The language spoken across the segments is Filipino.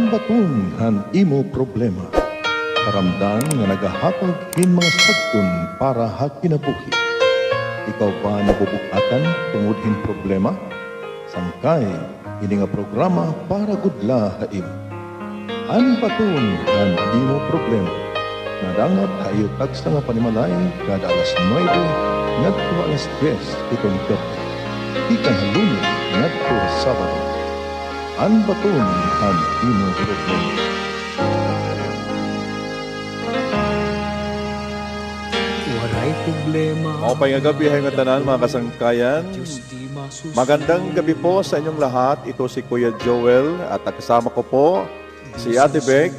Anbaton han imo problema. Karamdan nga nagahatag hin mga sagton para ha kinabuhi. Ikaw ba nabubukatan tungod hin problema? Sangkay, ini nga programa para gudla ha imo. Anbaton han imo problema. Nadangat hayo tagsa nga panimalay kada alas 9 ngadto alas 10 itong gabi. Ikan Lunes ngadto Sabado. Anbaton han imo problema. Walay problema. Maupay nga gabi nga tanan mga kasangkayan. Magandang gabi po sa inyong lahat. Ito si Kuya Joel at kasama ko po si Ate Beg.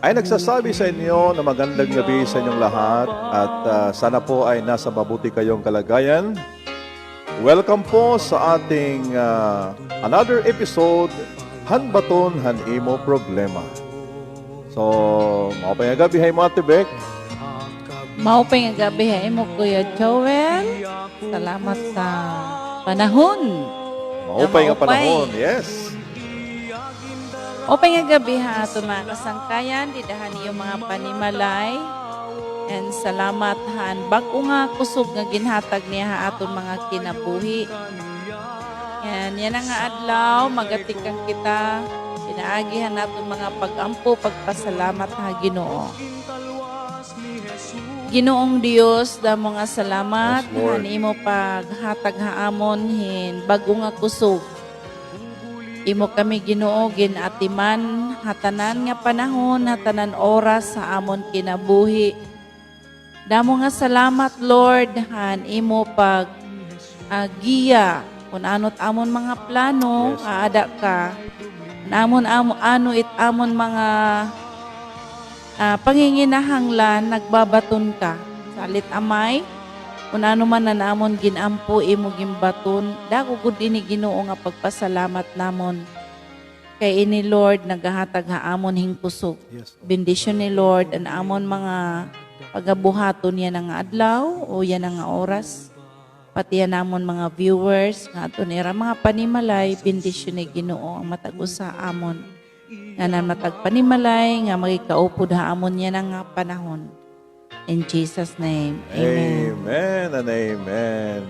Ay nagsasabi sa inyo na magandang gabi sa inyong lahat at sana po ay nasa mabuti kayong kalagayan. Welcome po sa ating another episode, Hanbaton Han Imo Problema. So, maupay nga gabi mo Ate Beg. Maupay nga gabi mo Kuya Joel. Salamat sa panahon. Maupay nga panahon, yes. Maupay nga gabi ha ato mga kasangkayan. Didahan niyo mga panimalay. And salamat han. Bago nga kusog nga ginhatag niya ha aton mga kinabuhi. Yan ang nga adlaw. Magatikan kita. Pinaagihan naton mga pag-ampo, pagpasalamat ha Ginoo. Ginoong Dios, damo nga salamat. Yes, Lord. Imo paghatag haamon hin bago nga kusog. Imo kami Ginoo ginatiman hatanan nga panahon, hatanan oras sa amon kinabuhi. Damo nga salamat Lord han imo pag giya kun anot amon mga plano, Yes. aada ka. Namon ano it amon mga panginginahanglan, nagbabaton ka. Salit amay, kung ano man na namon ginampo, imo gimbaton, dako gud ini Ginoo nga pagpasalamat namon. Kay ini Lord, nagahatag haamon hingkusog. Yes. Bendisyon ni Lord, ang amon mga pagabuhaton yan nga adlaw, o yan nga oras. Pati yan namon mga viewers, nga ato nira mga panimalay, bendisyon ni Ginoo ang matagos sa amon. Nga na matagpanimalay, nga magikaupod haamon yan nga panahon. In Jesus' name, amen. Amen and amen.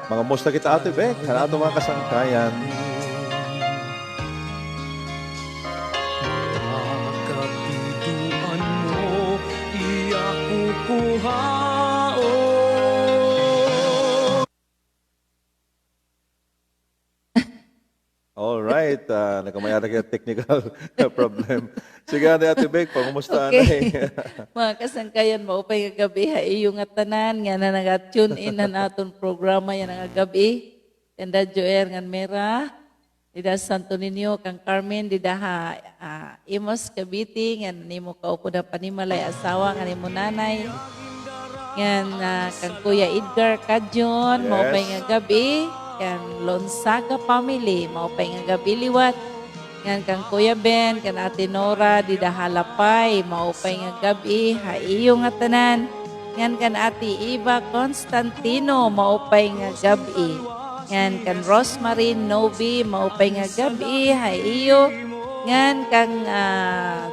Mga musta kita Ate Bek, hanato mga kasangkayan. Kapiduan mo, iyak kukuhaon. Alright, nakamayara kayo technical problem. Sige Ate Bek, pangumusta Okay. na Mga kasangkayan, maupay nga gabi ha iyo nga tanan, nga na naga-tune in na naton programa yan nga gabi. Tenda Joer nga mera, dida Santo Niño, kang Carmen, dida ha Imos Cavite, nga nimo kaupo na panimalay asawa, nga nimo nanay. Yan kang Kuya Edgar Kadyon, Yes. maupay nga gabi. Yan Lonsaga family, maupay nga gabi liwat. Yan kang Kuya Ben, kan Ate Nora, dida halapay, maupay nga gabi, ha iyo nga tanan. Yan kan Ate Eva Constantino, maupay nga gabi. Yan kan Rosemary Novi, maupay nga gabi, ha iyo. Yan kang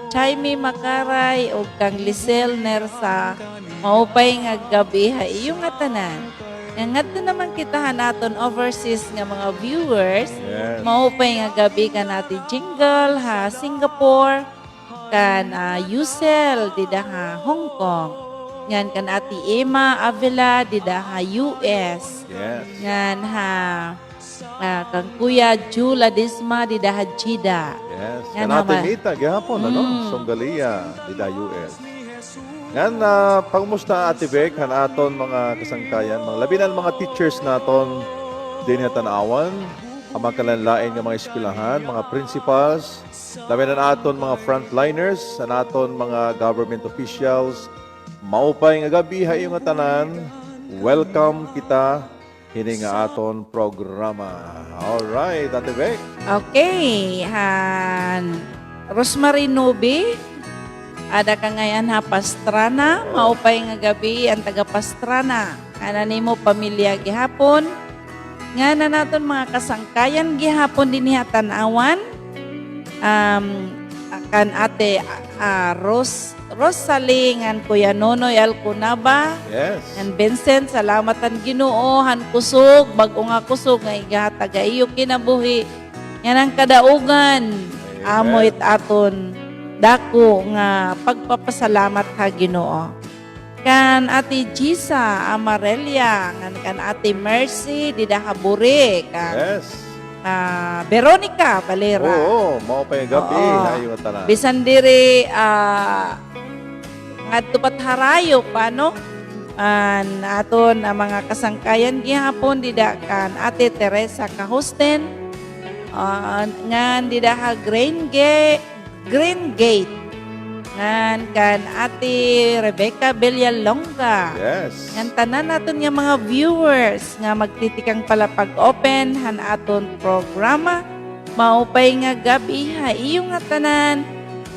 Chaimi Makaray o kang Lisel Nersa, maupay nga gabi, ha iyo nga tanan. Yan nga naman kitahan naton overseas nga mga viewers. Yes. Maupay nga gabi ka natin Jingle ha Singapore, kan Yusel dida ha Hong Kong, ngan kan ati Emma Avila dida ha US, Yes. ngan ha kan Kuya Jula Disma dida ha Jeddah. Yes. Yan Kanate naman. Mita, gihapon, Songgalia, dida US. Yan, pangumusta Ate Bek, hanaton mga kasangkayan, mga labinan mga teachers naton din tanawan, ang mga kalanlain ng mga eskwelahan, mga principals, labinan aton mga frontliners, naton mga government officials, maupay nga gabi hayo nga tanan, welcome kita hini nga aton programa. Alright, Ate Bek. Okay, han Rosemary Nobi, ada ka ngayon ha Pastrana, maupay nga gabi ang taga Pastrana. Ana nimo pamilya gihapon. Nga na naton mga kasangkayan gihapon din tanawan. kan ate Rosalie, ngan Kuya Nonoy Alcunaba, Yes. ngan Vincent, salamatan Ginoo, han kusog, bago nga kusog, nga igatag iyo kinabuhi. Yan ang kadaugan, amoy aton, dako nga pagpapasalamat ha Ginoo. Kan ate Gisa Amarelia, ngan kan ate Mercy Didahaburi, kan Yes. Veronica Valera. Oo, mao pa yung gabi. Oo. Hayo nga tanan. Bisan diri ngadto pat harayo pa no. Aton ang mga kasangkayan gihapon dida kan ate Teresa Kahusten. Ngan dida ha Green Gate. Ngan kan ate Rebecca Villalonga. Yes. Ngan tanan naton nga mga viewers nga magtitikang pala pag-open han aton programa. Maupay nga gabi ha iyo nga tanan.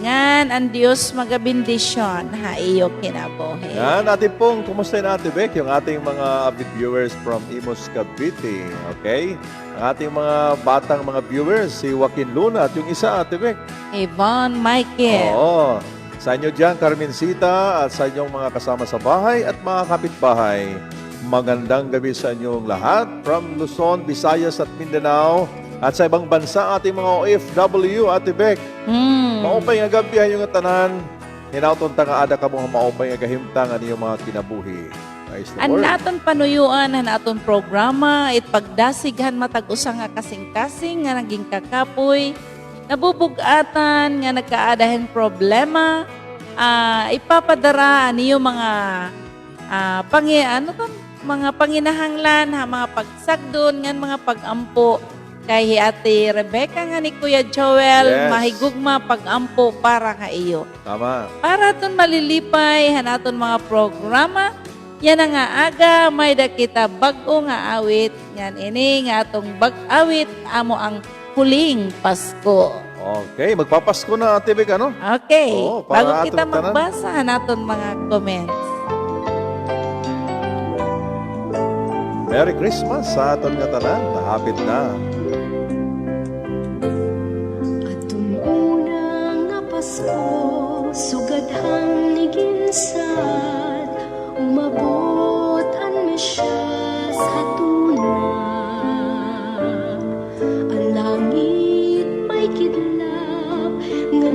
Ngan ang Dios magabindisyon ha iyo kinabuhi. Yan, atin pong kumusta na Ate Beck, yung ating mga avid viewers from Imus Cavite. Okay? Ang ating mga batang mga viewers, si Joaquin Luna at yung isa, Ate Beck. Yvonne Michael. Oo. Sa inyo dyan, Carmencita, at sa inyong mga kasama sa bahay at mga kapitbahay. Magandang gabi sa inyong lahat from Luzon, Visayas at Mindanao. At sa ibang bansa, ating mga OFW, Ate Beck. Maupay nga gabi yung tanan. Hinautunta nga ada ka mga maupay nga kahimtang ang iyong mga kinabuhi. Praise the An Lord. naton panuyuan han aton programa it pagdasighan matag usa nga kasing-kasing nga naging kakapoy nabubugatan nga nagkaadahen problema ipapadara niyo mga mga panginahanglan ha mga pagsagdon ngan mga pagampo kay ate Rebecca nga ni Kuya Joel Yes. mahigugma pagampo para ka iyo. Tama. Para aton malilipay hanaton mga programa yan ang nga aga may dakita bag-o nga awit yan ini nga atong bag-awit amo ang huling Pasko. Okay, magpapasko na Ate Beck, ano? Okay, Oo, para bago atong kita tanan. magbasa hanaton mga comments. Merry Christmas sa aton nga tanan. Nahapit na. Atong unang nga Pasko, sugadhan ni ginsad, umabot ang Mesyas hatuna. Ang langit may kidlap, nga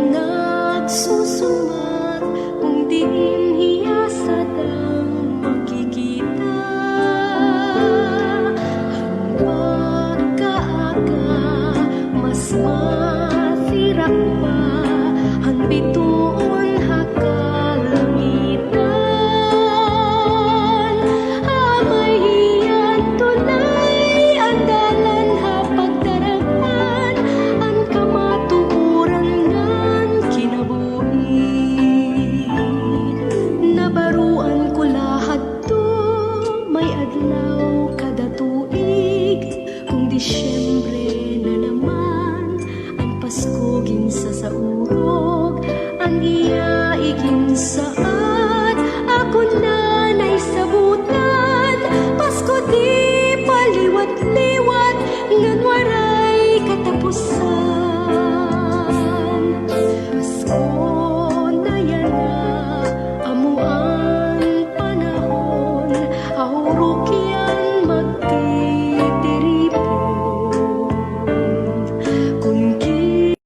nagsusumat, kung diin hiyasad ang makikita. Mas masirak pa ang bituon hakalangitan. Amay hiyan tunay ang dalan ha pagdaragan, ang kamatuuran ngan kinabuhi. Nabaruan ko lahat to, may adlaw kada tuig, kung Disyembre na naman ang Pasko ginsa sa urog, ang iya iginsaad ako na naisabutan. Pasko di paliwat-liwat ngan waray katapusan. Pasko na yan na amuan panahon, haurok yan magtitiripon. Kung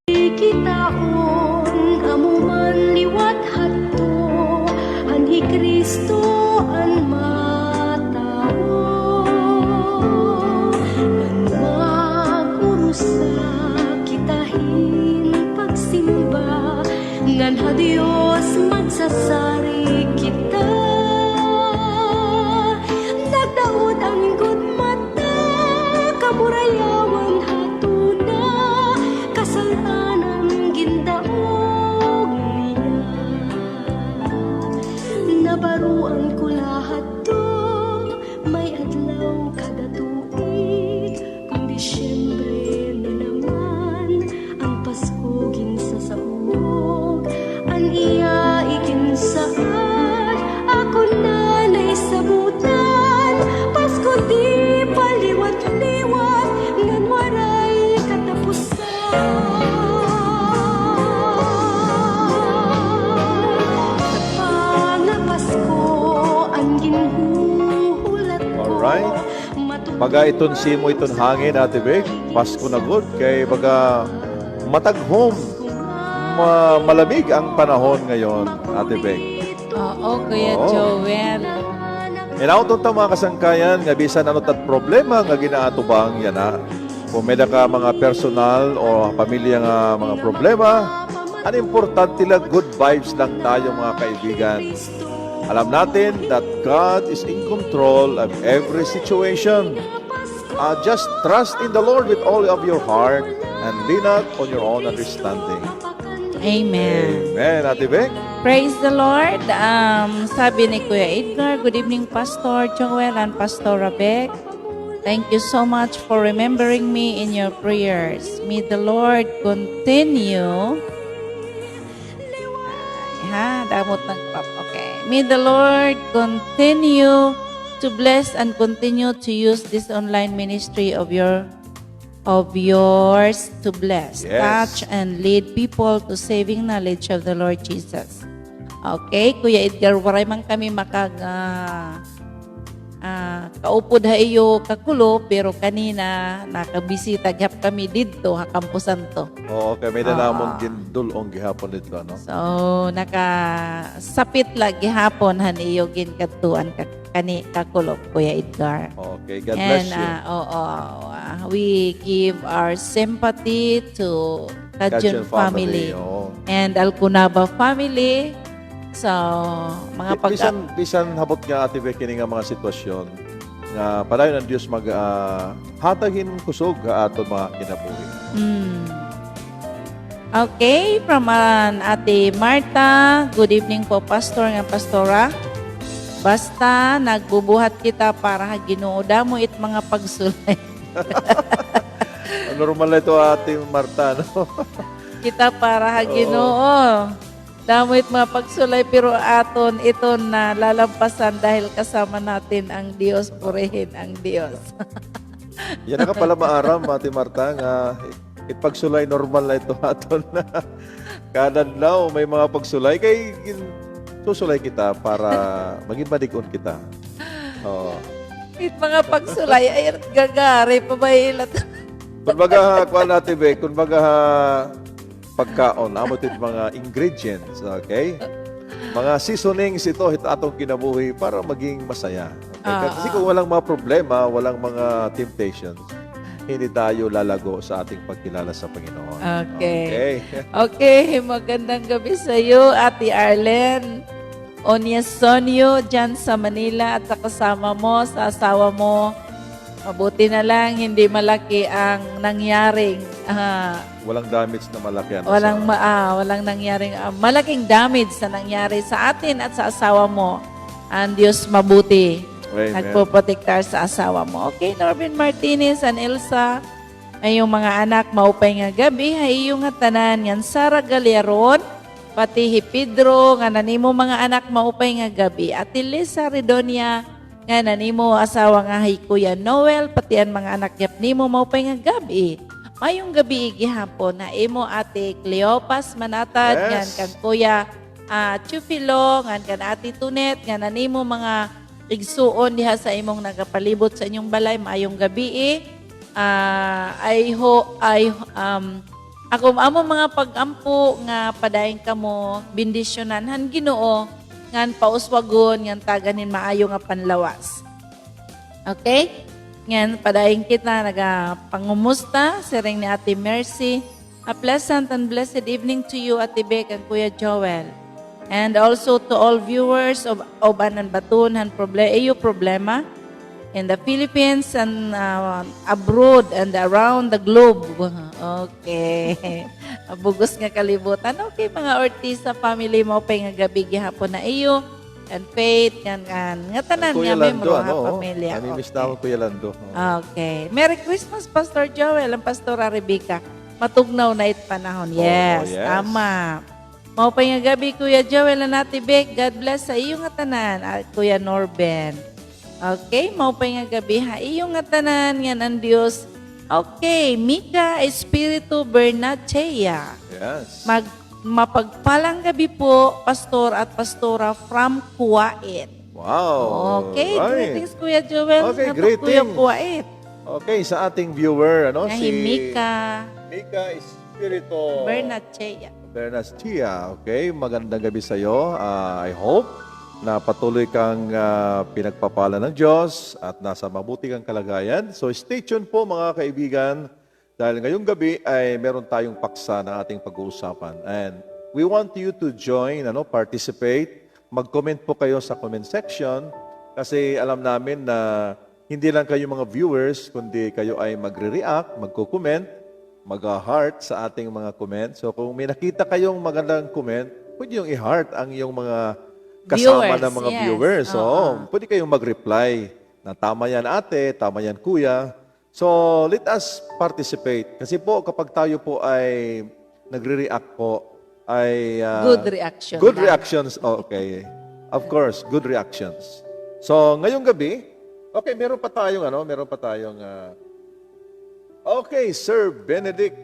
kikitaon amuman liwat hadto, anhi Kristo ang matao. Ngan magurusa kitahin pagsimba, ngan ha Dios magsasari kita. Nagdaod ang gudmata, kamurayawan hatuna, kasalanan gindaog niya. Nabaruan ko lahat to, may adlaw kada tuig, kung Disyembre na naman ang Pasko ginsa sa urog, ang iya iginsaad ako na naisabutan. Pasko di paliwat-liwat ngan waray katapusan. Alright? Baga iton simo iton hangin, Ate Bek. Pasko na good. Kay baga mataghom. Malamig ang panahon ngayon, Ate Bek. Oo, Kuya Oo. Joel. Inauton ta mga kasangkayan, nga bisan ano tat problema nga ginaatubang yan ha. Kung may ka mga personal o pamilya nga mga problema, ang importante lang good vibes lang tayo mga kaibigan. Alam natin that God is in control of every situation. Just trust in the Lord with all of your heart and lean not on your own understanding. Amen. Amen, Ate Bek. Praise the Lord. Sabi ni Kuya Edgar, good evening Pastor Joel and Pastor Rebek. Thank you so much for remembering me in your prayers. May the Lord continue. Damot ng pop. Okay. May the Lord continue to bless and continue to use this online ministry of yours to bless, Yes. touch, and lead people to saving knowledge of the Lord Jesus. Okay, Kuya Edgar, waray man kami kaupod ha iyo kakulo, pero kanina nakabisita gyap kami dito ha Camposan to. Oo, kay may nanamon gindulong gihapon dito, no? So, nakasapit lagi hapon han iyo ginkatuan kani kakulo, Kuya Edgar. Okay, God bless And you. we give our sympathy to Kajun family Oo. and Alcunaba family. So, mga Bisan habot nga Ate Bek kini nga mga sitwasyon nga padayon ang Dios mag hatagin kusog ga aton mga kinabuhi. Okay, from Ate Marta, good evening po Pastor nga Pastora. Basta nagbubuhat kita para Ginoo damo it mga pagsulay. Normal na ito Ate Marta, no? Kita para Ginoo. Damo it mga pagsulay pero aton ito na lalampasan dahil kasama natin ang Diyos, purihin ang Diyos. Yan na ka pala maaram, Ate Marta, nga ipagsulay normal na ito aton na. Kada adlaw may mga pagsulay kay susulay kita para maging madigon kita. Oo. It mga pagsulay ay gagari pabailat. Kumbaga, kuha natin, Be, kumbaga, pagkaon, amot yung mga ingredients, okay? Mga seasonings ito, atong kinabuhi para maging masaya. Okay? Kasi kung walang mga problema, walang mga temptations, hindi tayo lalago sa ating pagkilala sa Panginoon. Okay. Okay, magandang gabi sa iyo, Ate Arlen. Onya Sonyo, dyan sa Manila at sa kasama mo, sa asawa mo. Mabuti na lang, hindi malaki ang nangyaring. Walang damage na malaki. Walang nangyaring, malaking damage na nangyari sa atin at sa asawa mo. Ang Diyos mabuti. Amen. Nagpoprotektar sa asawa mo. Okay, Norvin Martinez and Elsa, ay yung mga anak, maupay nga gabi, ay yung nga tanan, yan Sara Galeron, pati Pedro, nga nanimo mga anak, maupay nga gabi. At Lisa Redonia, nga nanimo asawa nga hay Kuya Noel, pati ang mga anak yap nimo, maupay nga gabi. Mayong gabi igihapon, na imo ate Cleopas Manatad, Yes. nga kang Kuya Chufilo, nga kan ate Tunet, nga nanimo mga igsuon diha sa imong nagapalibot sa inyong balay, mayong gabi ako amo mga pagampo nga padayon kamo bendisyonan han Ginoo ngan pauswagon ngan taganin maayo nga panlawas. Okay? Ngan padayon kita nagapangumusta siring ni Ate Mercy. A pleasant and blessed evening to you, Ate Beck and Kuya Joel. And also to all viewers of Anan Batun and problema in the Philippines and abroad and around the globe. Okay. Bugos nga kalibutan. Okay, mga Ortiza family mo pa nga gabi gihapon na iyo. And Faith, nga tanan nga membro ha pamilya. Namimiss na ako, Kuya Lando. Okay. Merry Christmas, Pastor Joel and Pastora Rebecca. Matugnaw na it panahon. Yes, yes. Tama. Maupay nga gabi, Kuya Joel and Ate Beck. God bless sa iyo nga tanan, Kuya Norben. Okay, maupay nga gabi ha. Iyo nga tanan nga ng Diyos. Okay, Mika Espiritu Bernachea. Yes. Mapagpalang gabi po, Pastor at Pastora from Kuwait. Wow. Okay, Alright. greetings Kuya Joel. Okay, Nga to, greetings. Kuya Kuwait. Okay, sa ating viewer, ano, Nga si Himika Mika Espirito Bernachea. Bernastia. Okay, magandang gabi sa iyo. I hope na patuloy kang pinagpapala ng Diyos at nasa mabuti kang kalagayan. So stay tuned po mga kaibigan dahil ngayong gabi ay meron tayong paksa na ating pag-uusapan. And we want you to join, participate. Mag-comment po kayo sa comment section kasi alam namin na hindi lang kayo mga viewers, kundi kayo ay magre-react, magko-comment, mag-heart sa ating mga comment. So kung may nakita kayong magandang comment, pwede yung i-heart ang iyong mga kasama Viewers, ng mga yes. viewers. So Oo. pwede kayong mag-reply na tama yan ate, tama yan kuya. So let us participate. Kasi po kapag tayo po ay nagre-react po, ay Good reaction good lang. reactions. Okay. Of course, good reactions. So, ngayong gabi, okay, meron pa tayong okay, Sir Benedict,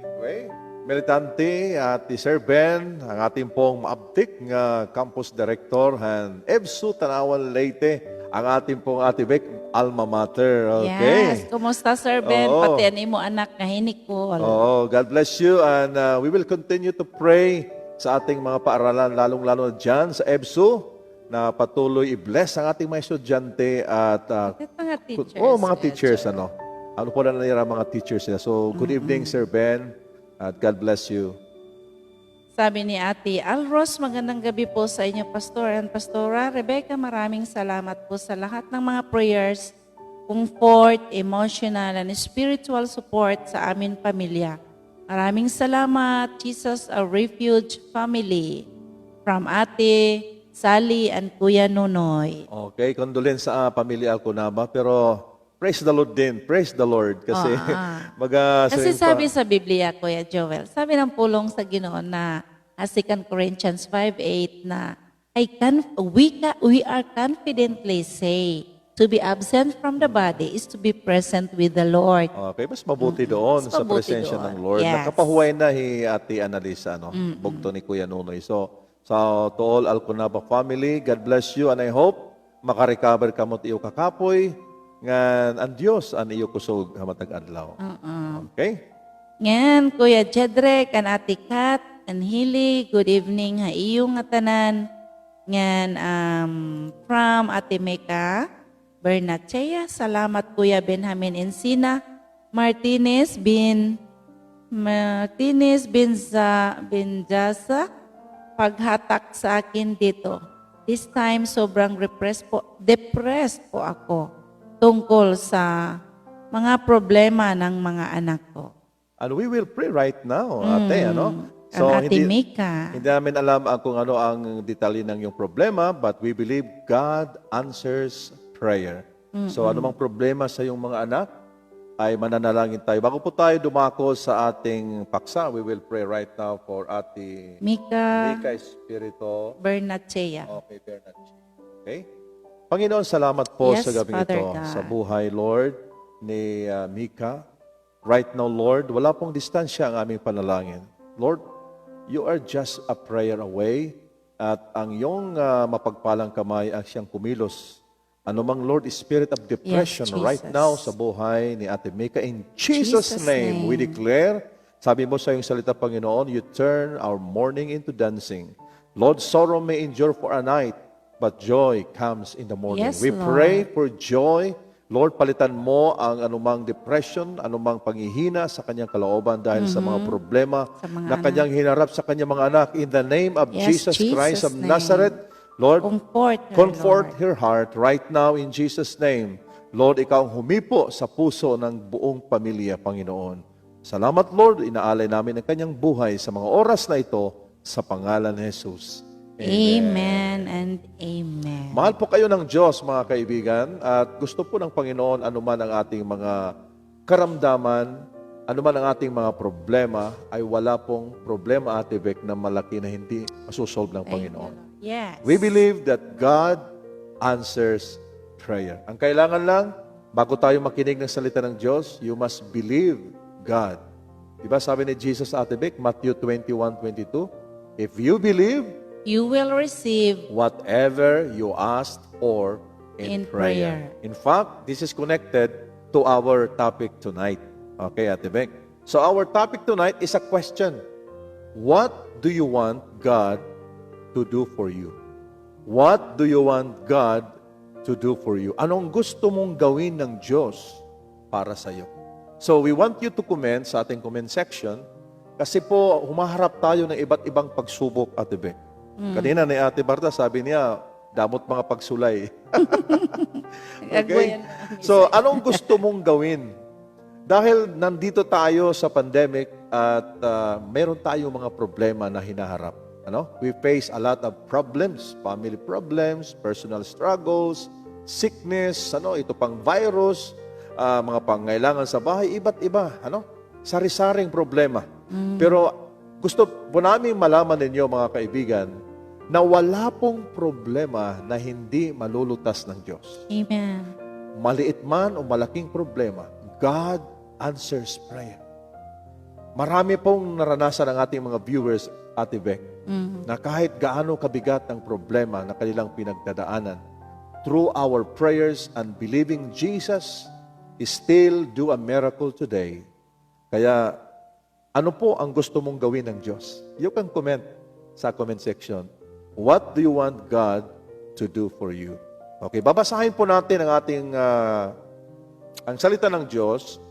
militante at Sir Ben, ang ating pong maabtik nga campus director and EBSU Tanawan Leyte, ang ating pong Atibek alma mater. Okay. Yes. Kumusta, Sir Ben? Oo. Pati ani mo anak nga hinikol. Oh, God bless you and we will continue to pray sa ating mga paaralan, lalong-lalo na dyan sa EBSU, na patuloy i-bless ang ating mga estudyante at At mga teachers. mga teachers, ano po na nila mga teachers nila. So, good evening, Sir Ben, at God bless you. Sabi ni Ate Alros, magandang gabi po sa inyo, Pastor and Pastora. Rebecca, maraming salamat po sa lahat ng mga prayers, comfort, emotional, and spiritual support sa amin pamilya. Maraming salamat, Jesus, our refuge family. From Ate Sally and Kuya Nunoy. Okay, condolence sa pamilya Alconaba, pero praise the Lord din. Praise the Lord. Kasi, Kasi sabi sa Biblia, Kuya Joel, sabi ng pulong sa Ginoon na 2 Corinthians 5:8 na we are confidently say to be absent from the body is to be present with the Lord. Okay, mas mabuti doon Mas sa mabuti presensya doon. ng Lord. Yes. Nakapahuway na Ate Annalisa, bugto ni Kuya Nunoy. So, to all Alconaba family, God bless you and I hope makarecover ka mo't iyo kakapoy nga ang Dios ang iyo kusog hamatag adlaw. Okay? Ngayon, Kuya Jedre, kan Ate Kat, and Hili, good evening ha iyong nga tanan. Ngayon, from Ate Meka, Bernachea, salamat Kuya Benjamin Encina, Martinez bin Jasa, paghatak sa akin dito. This time, sobrang depressed po ako tungkol sa mga problema ng mga anak ko. And we will pray right now, ate, Ang Ate Mika. Hindi namin alam kung ano ang detalye ng iyong problema, but we believe God answers prayer. So anumang problema sa iyong mga anak, ay mananalangin tayo. Bago po tayo dumako sa ating paksa, we will pray right now for Ate Mika Mika Espirito. Bernachea. Okay, Bernard. Okay? Panginoon, salamat po Yes, sa gabing Father ito, God. sa buhay, Lord, ni Mika. Right now, Lord, wala pong distansya ang aming panalangin. Lord, you are just a prayer away at ang iyong mapagpalang kamay ang siyang kumilos. Anumang Lord, spirit of depression Yes, right Jesus. now sa buhay ni Ate Mika, in Jesus' name, we declare, sabi mo sa iyong salita, Panginoon, you turn our mourning into dancing. Lord, sorrow may endure for a night, but joy comes in the morning. Yes, We Lord. pray for joy. Lord, palitan mo ang anumang depression, anumang panghihina sa kanyang kalooban dahil sa mga problema Sa mga na kanyang hinarap sa kanyang mga anak. In the name of Yes, Jesus Christ of Jesus' name. Nazareth, Lord, Comfort her her, heart right now in Jesus' name. Lord, ikaw ang humipo sa puso ng buong pamilya, Panginoon. Salamat, Lord. Inaalay namin ang kanyang buhay sa mga oras na ito sa pangalan ni Jesus. Amen and amen. Mahal po kayo ng Diyos, mga kaibigan, at gusto po ng Panginoon anuman ang ating mga karamdaman, anuman ang ating mga problema, ay wala pong problema, Ate Beck, na malaki na hindi masusolve ng Panginoon. Yes. We believe that God answers prayer. Ang kailangan lang, bago tayo makinig ng salita ng Diyos, you must believe God. Diba sabi ni Jesus, Ate Beck, Matthew 21:22, if you believe, you will receive whatever you asked for in In prayer. prayer. In fact, this is connected to our topic tonight. Okay, Ate Beck? So our topic tonight is a question. What do you want God to do for you? What do you want God to do for you? Anong gusto mong gawin ng Diyos para sa iyo? So we want you to comment sa ating comment section kasi po humaharap tayo ng iba't ibang pagsubok, Ate Beck. Kanina ni Ate Barta, sabi niya, damot mga pagsulay. Okay? So, anong gusto mong gawin? Dahil nandito tayo sa pandemic at meron tayong mga problema na hinaharap. Ano? We face a lot of problems, family problems, personal struggles, sickness, ito pang virus, mga pangailangan sa bahay, iba't iba, sari-saring problema. Pero gusto po namin malaman ninyo, mga kaibigan, na wala pong problema na hindi malulutas ng Diyos. Amen. Maliit man o malaking problema, God answers prayer. Marami pong naranasan ng ating mga viewers, Ate Beck, na kahit gaano kabigat ang problema na kanilang pinagdadaanan, through our prayers and believing Jesus is still do a miracle today. Kaya, ano po ang gusto mong gawin ng Diyos? You can comment sa comment section. What do you want God to do for you? Okay, babasahin po natin ang ating ang salita ng Diyos.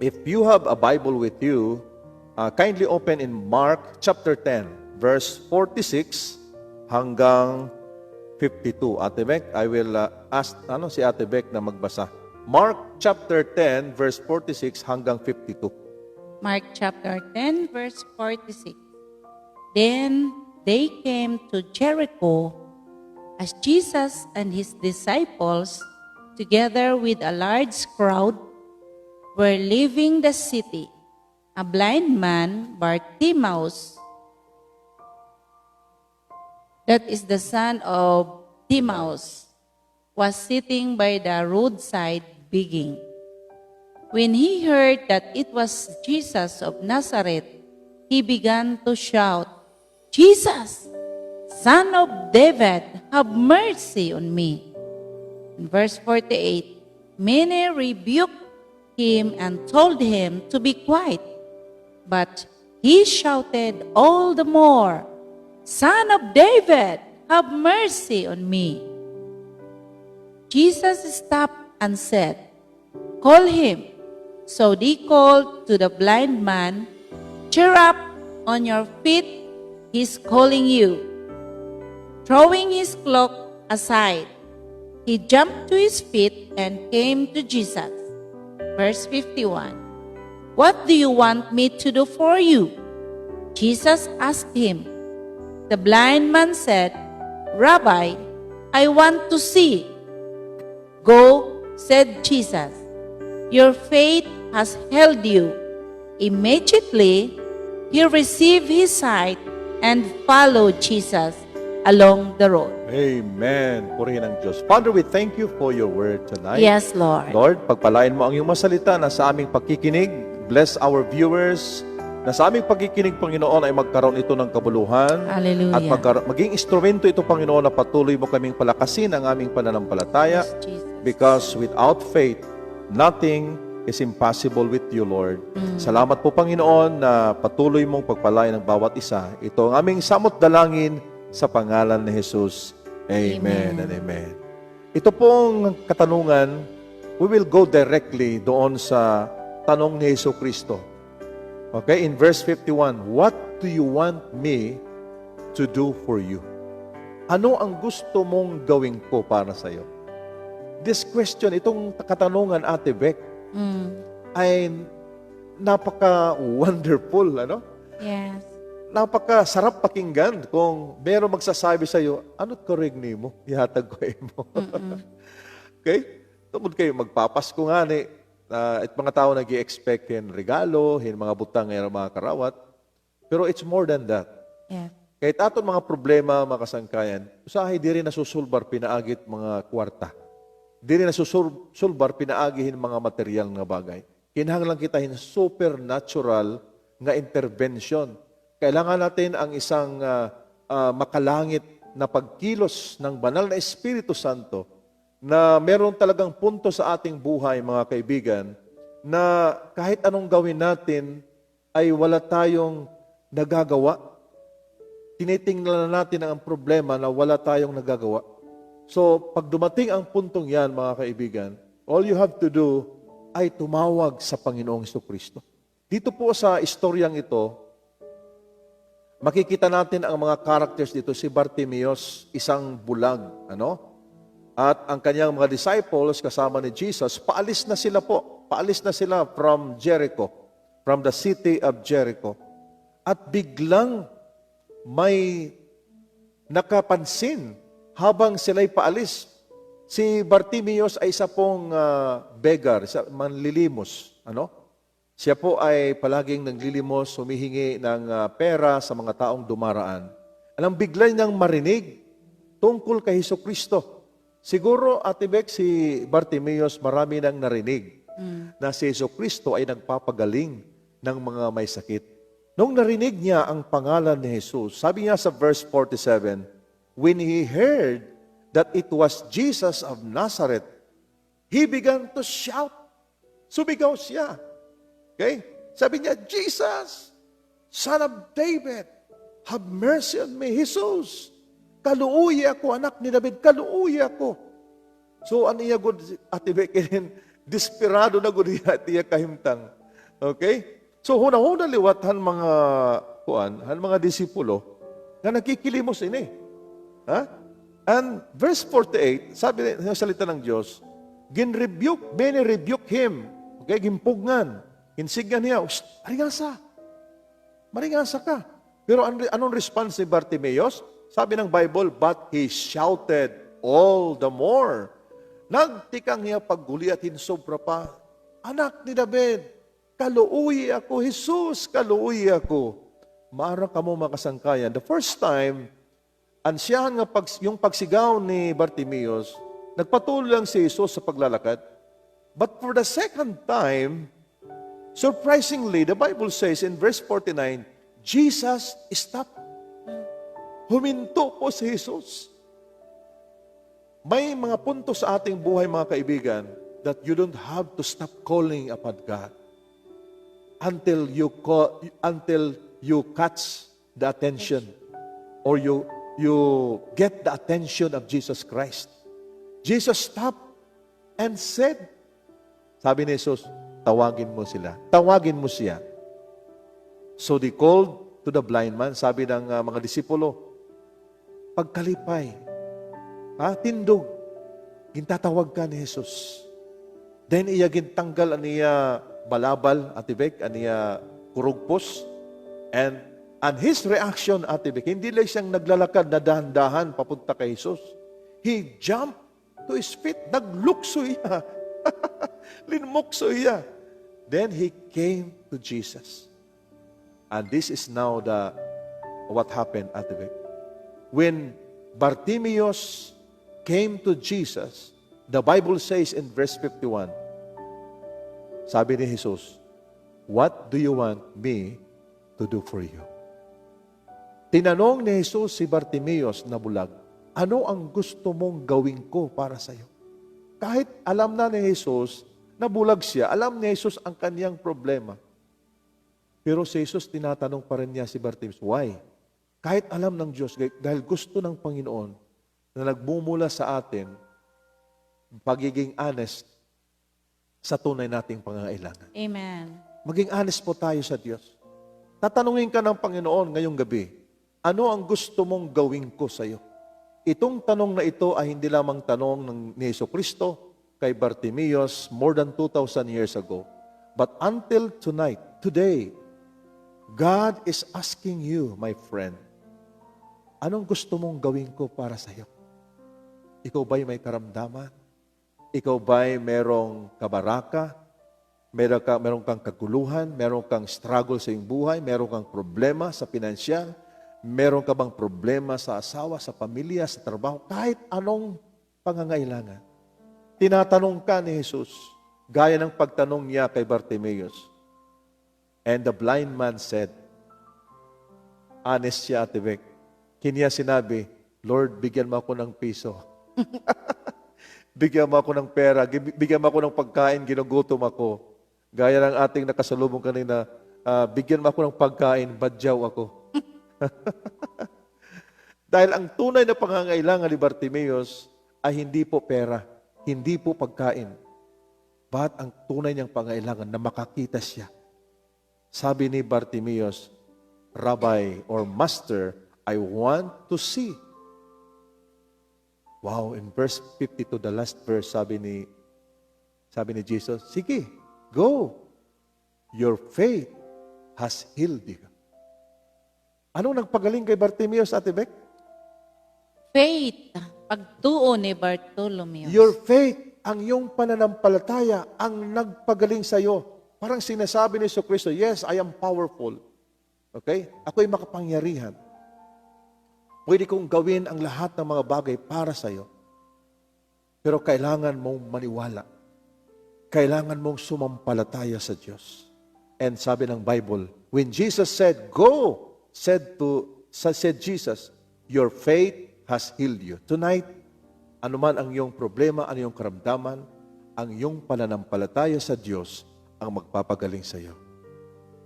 If you have a Bible with you, kindly open in Mark chapter 10, verse 46 hanggang 52. Ate Beck, I will ask si Ate Beck na magbasa. Mark chapter 10, verse 46 hanggang 52. Mark chapter 10, verse 46. Then they came to Jericho as Jesus and his disciples, together with a large crowd, were leaving the city. A blind man, Bartimaeus, that is the son of Timaeus, was sitting by the roadside begging. When he heard that it was Jesus of Nazareth, he began to shout, "Jesus, Son of David, have mercy on me." In verse 48, many rebuked him and told him to be quiet. But he shouted all the more, "Son of David, have mercy on me." Jesus stopped and said, "Call him." So they called to the blind man, "Cheer up, on your feet, he's calling you." Throwing his cloak aside, he jumped to his feet and came to Jesus. Verse 51, "What do you want me to do for you?" Jesus asked him. The blind man said, "Rabbi, I want to see." "Go," said Jesus. "Your faith has healed you." Immediately, he received his sight and followed Jesus along the road. Amen. Purihin ang Diyos. Father, we thank you for your word tonight. Yes, Lord. Lord, pagpalain mo ang iyong masalita na sa aming pagkikinig. Bless our viewers. Na sa aming pagkikinig, Panginoon, ay magkaroon ito ng kabuluhan. Hallelujah. At maging instrumento ito, Panginoon, na patuloy mo kaming palakasin ang aming pananampalataya. Yes, Jesus. Because without faith, nothing is impossible with you, Lord. Salamat po, Panginoon, na patuloy mong pagpalain ng bawat isa. Ito ang aming samot dalangin sa pangalan ni Jesus. Amen and amen. Ito pong katanungan, we will go directly doon sa tanong ni Jesu Kristo. Okay, in verse 51, "What do you want me to do for you?" Ano ang gusto mong gawin ko para sa iyo? This question, itong katanungan, Ate Beck, ay napaka-wonderful, Yes. Napaka-sarap pakinggan kung meron magsasabi sa iyo, "Ano't karigni mo? Ihatag ko mo." Okay? Tungkol kayo, magpapasko nga ni, at mga tao nag-i-expect yan regalo, mga butang, mga karawat. Pero it's more than that. Yes. Kahit aton mga problema, mga kasangkayan, usahay di rin nasusulbar pinaagit mga kwarta. Di rin nasusulbar pinaagihin mga material nga bagay. Kinahanglan kita supernatural nga intervention. Kailangan natin ang isang makalangit na pagkilos ng banal na Espiritu Santo na meron talagang punto sa ating buhay, mga kaibigan, na kahit anong gawin natin ay wala tayong nagagawa. Tinitingnan natin ang problema na wala tayong nagagawa. So, pag dumating ang puntong yan, mga kaibigan, all you have to do ay tumawag sa Panginoong Jesucristo. Dito po sa istoryang ito, makikita natin ang mga characters dito. Si Bartimeus, isang bulag, At ang kanyang mga disciples kasama ni Jesus, paalis na sila po. Paalis na sila from Jericho, from the city of Jericho. At biglang may nakapansin habang sila'y paalis. Si Bartimeus ay isa pong beggar, manlilimos. Siya po ay palaging naglilimos, humihingi ng pera sa mga taong dumaraan. Alam, bigla niyang marinig tungkol kay Jesucristo. Siguro, Ate Beck, si Bartimeus marami nang narinig na si Jesucristo ay nagpapagaling ng mga may sakit. Nung narinig niya ang pangalan ni Jesus, sabi niya sa verse 47, when he heard that it was Jesus of Nazareth, he began to shout. Sumigaw siya. Okay? Sabi niya, Jesus, Son of David, have mercy on me. Jesus, kaluuyi ako, anak ni David, kaluuyi ako. So, ano iya gud, Ate Bekin, desperado na gud iya at iya kahimtang. Okay? So, hunahuna liwat han mga disipulo, na nakikilimos ini. And verse 48, sabi ng salita ng Diyos, many rebuke him. Okay, gimpugngan. Insigyan niya, maringasa ka. Pero anong response ni Bartimeus? Sabi ng Bible, but he shouted all the more. Nagtikang niya pagguliatin sobra pa, anak ni David, kaluuyi ako, Jesus, kaluuyi ako. Maara ka mo makasangkayan. The first time, ansyahan nga yung pagsigaw ni Bartimeus, nagpatuloy lang si Jesus sa paglalakad. But for the second time, surprisingly, the Bible says in verse 49, Jesus stopped. Huminto po si Jesus. May mga punto sa ating buhay, mga kaibigan, that you don't have to stop calling upon God until you catch the attention or you get the attention of Jesus Christ. Jesus stopped and said, sabi ni Jesus, tawagin mo sila. Tawagin mo siya. So they called to the blind man, sabi ng mga disipulo, pagkalipay, tindog, gintatawag ka ni Jesus. Then iya gintanggal aniya balabal, Atibek, aniya kurugpos, and his reaction, Atibek, hindi lang siyang naglalakad na dahan-dahan papunta kay Jesus. He jumped to his feet, naglukso iya. Linmukso iya. Then he came to Jesus. And this is now what happened at the back. When Bartimeus came to Jesus, the Bible says in verse 51, sabi ni Jesus, what do you want me to do for you? Tinanong ni Jesus si Bartimeus na bulag, ano ang gusto mong gawin ko para sa iyo? Kahit alam na ni Jesus na bulag siya, alam ni Jesus ang kaniyang problema. Pero si Jesus, tinatanong pa rin niya si Bartimeus, why? Kahit alam ng Diyos, dahil gusto ng Panginoon na nagmumula sa atin, pagiging honest sa tunay nating pangangailangan. Amen. Maging honest po tayo sa Diyos. Tatanungin ka ng Panginoon ngayong gabi, ano ang gusto mong gawin ko sa iyo? Itong tanong na ito ay hindi lamang tanong ni Jesucristo kay Bartimeus more than 2,000 years ago. But until tonight, today, God is asking you, my friend, anong gusto mong gawin ko para sa iyo? Ikaw ba'y may karamdaman? Ikaw ba'y merong kabaraka? Meron kang kaguluhan? Meron kang struggle sa iyong buhay? Meron kang problema sa pinansyal? Meron ka bang problema sa asawa, sa pamilya, sa trabaho? Kahit anong pangangailangan. Tinatanong ka ni Jesus, gaya ng pagtanong niya kay Bartimeus. And the blind man said, honest siya, Atibek, Kanya sinabi, Lord, bigyan mo ako ng piso. Bigyan mo ako ng pera. Bigyan mo ako ng pagkain, ginugutom ako. Gaya ng ating nakasalubong kanina, bigyan mo ako ng pagkain, badyaw ako. Dahil ang tunay na pangangailangan ni Bartimeus ay hindi po pera, hindi po pagkain. But ang tunay niyang pangangailangan na makakita siya. Sabi ni Bartimeus, Rabbi or Master, I want to see. Wow, in verse 52, the last verse, sabi ni Jesus, sige, go. Your faith has healed you. Anong nagpagaling kay Bartimeus, Ate Beck? Faith, pagtuo ni Bartolomeo. Your faith, ang iyong pananampalataya, ang nagpagaling sa iyo. Parang sinasabi ni Jesucristo, yes, I am powerful. Okay? Ako'y makapangyarihan. Pwede kong gawin ang lahat ng mga bagay para sa iyo. Pero kailangan mong maniwala. Kailangan mong sumampalataya sa Diyos. And sabi ng Bible, when Jesus said, go, said Jesus, your faith has healed you. Tonight, anuman ang iyong problema, ano iyong karamdaman, ang iyong pananampalataya sa Diyos ang magpapagaling sa iyo.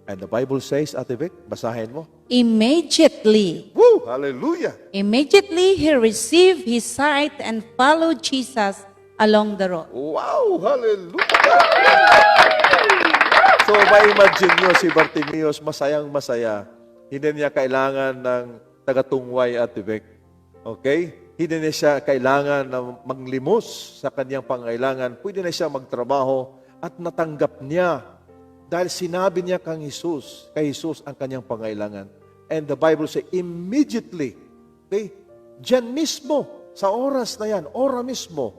And the Bible says, Ate Vic, basahin mo. Immediately, Woo! Hallelujah! immediately he received his sight and followed Jesus along the road. Wow! Hallelujah! So, ma-imagine nyo si Bartimeus, masayang-masaya. Hindi niya kailangan ng tagatungway, Ate Vic. Okay? Hindi na siya kailangan na maglimos sa kanyang pangailangan. Pwede na siya magtrabaho at natanggap niya dahil sinabi niya kay Jesus ang kanyang pangailangan. And the Bible says, immediately, okay, diyan mismo, sa oras na yan, ora mismo,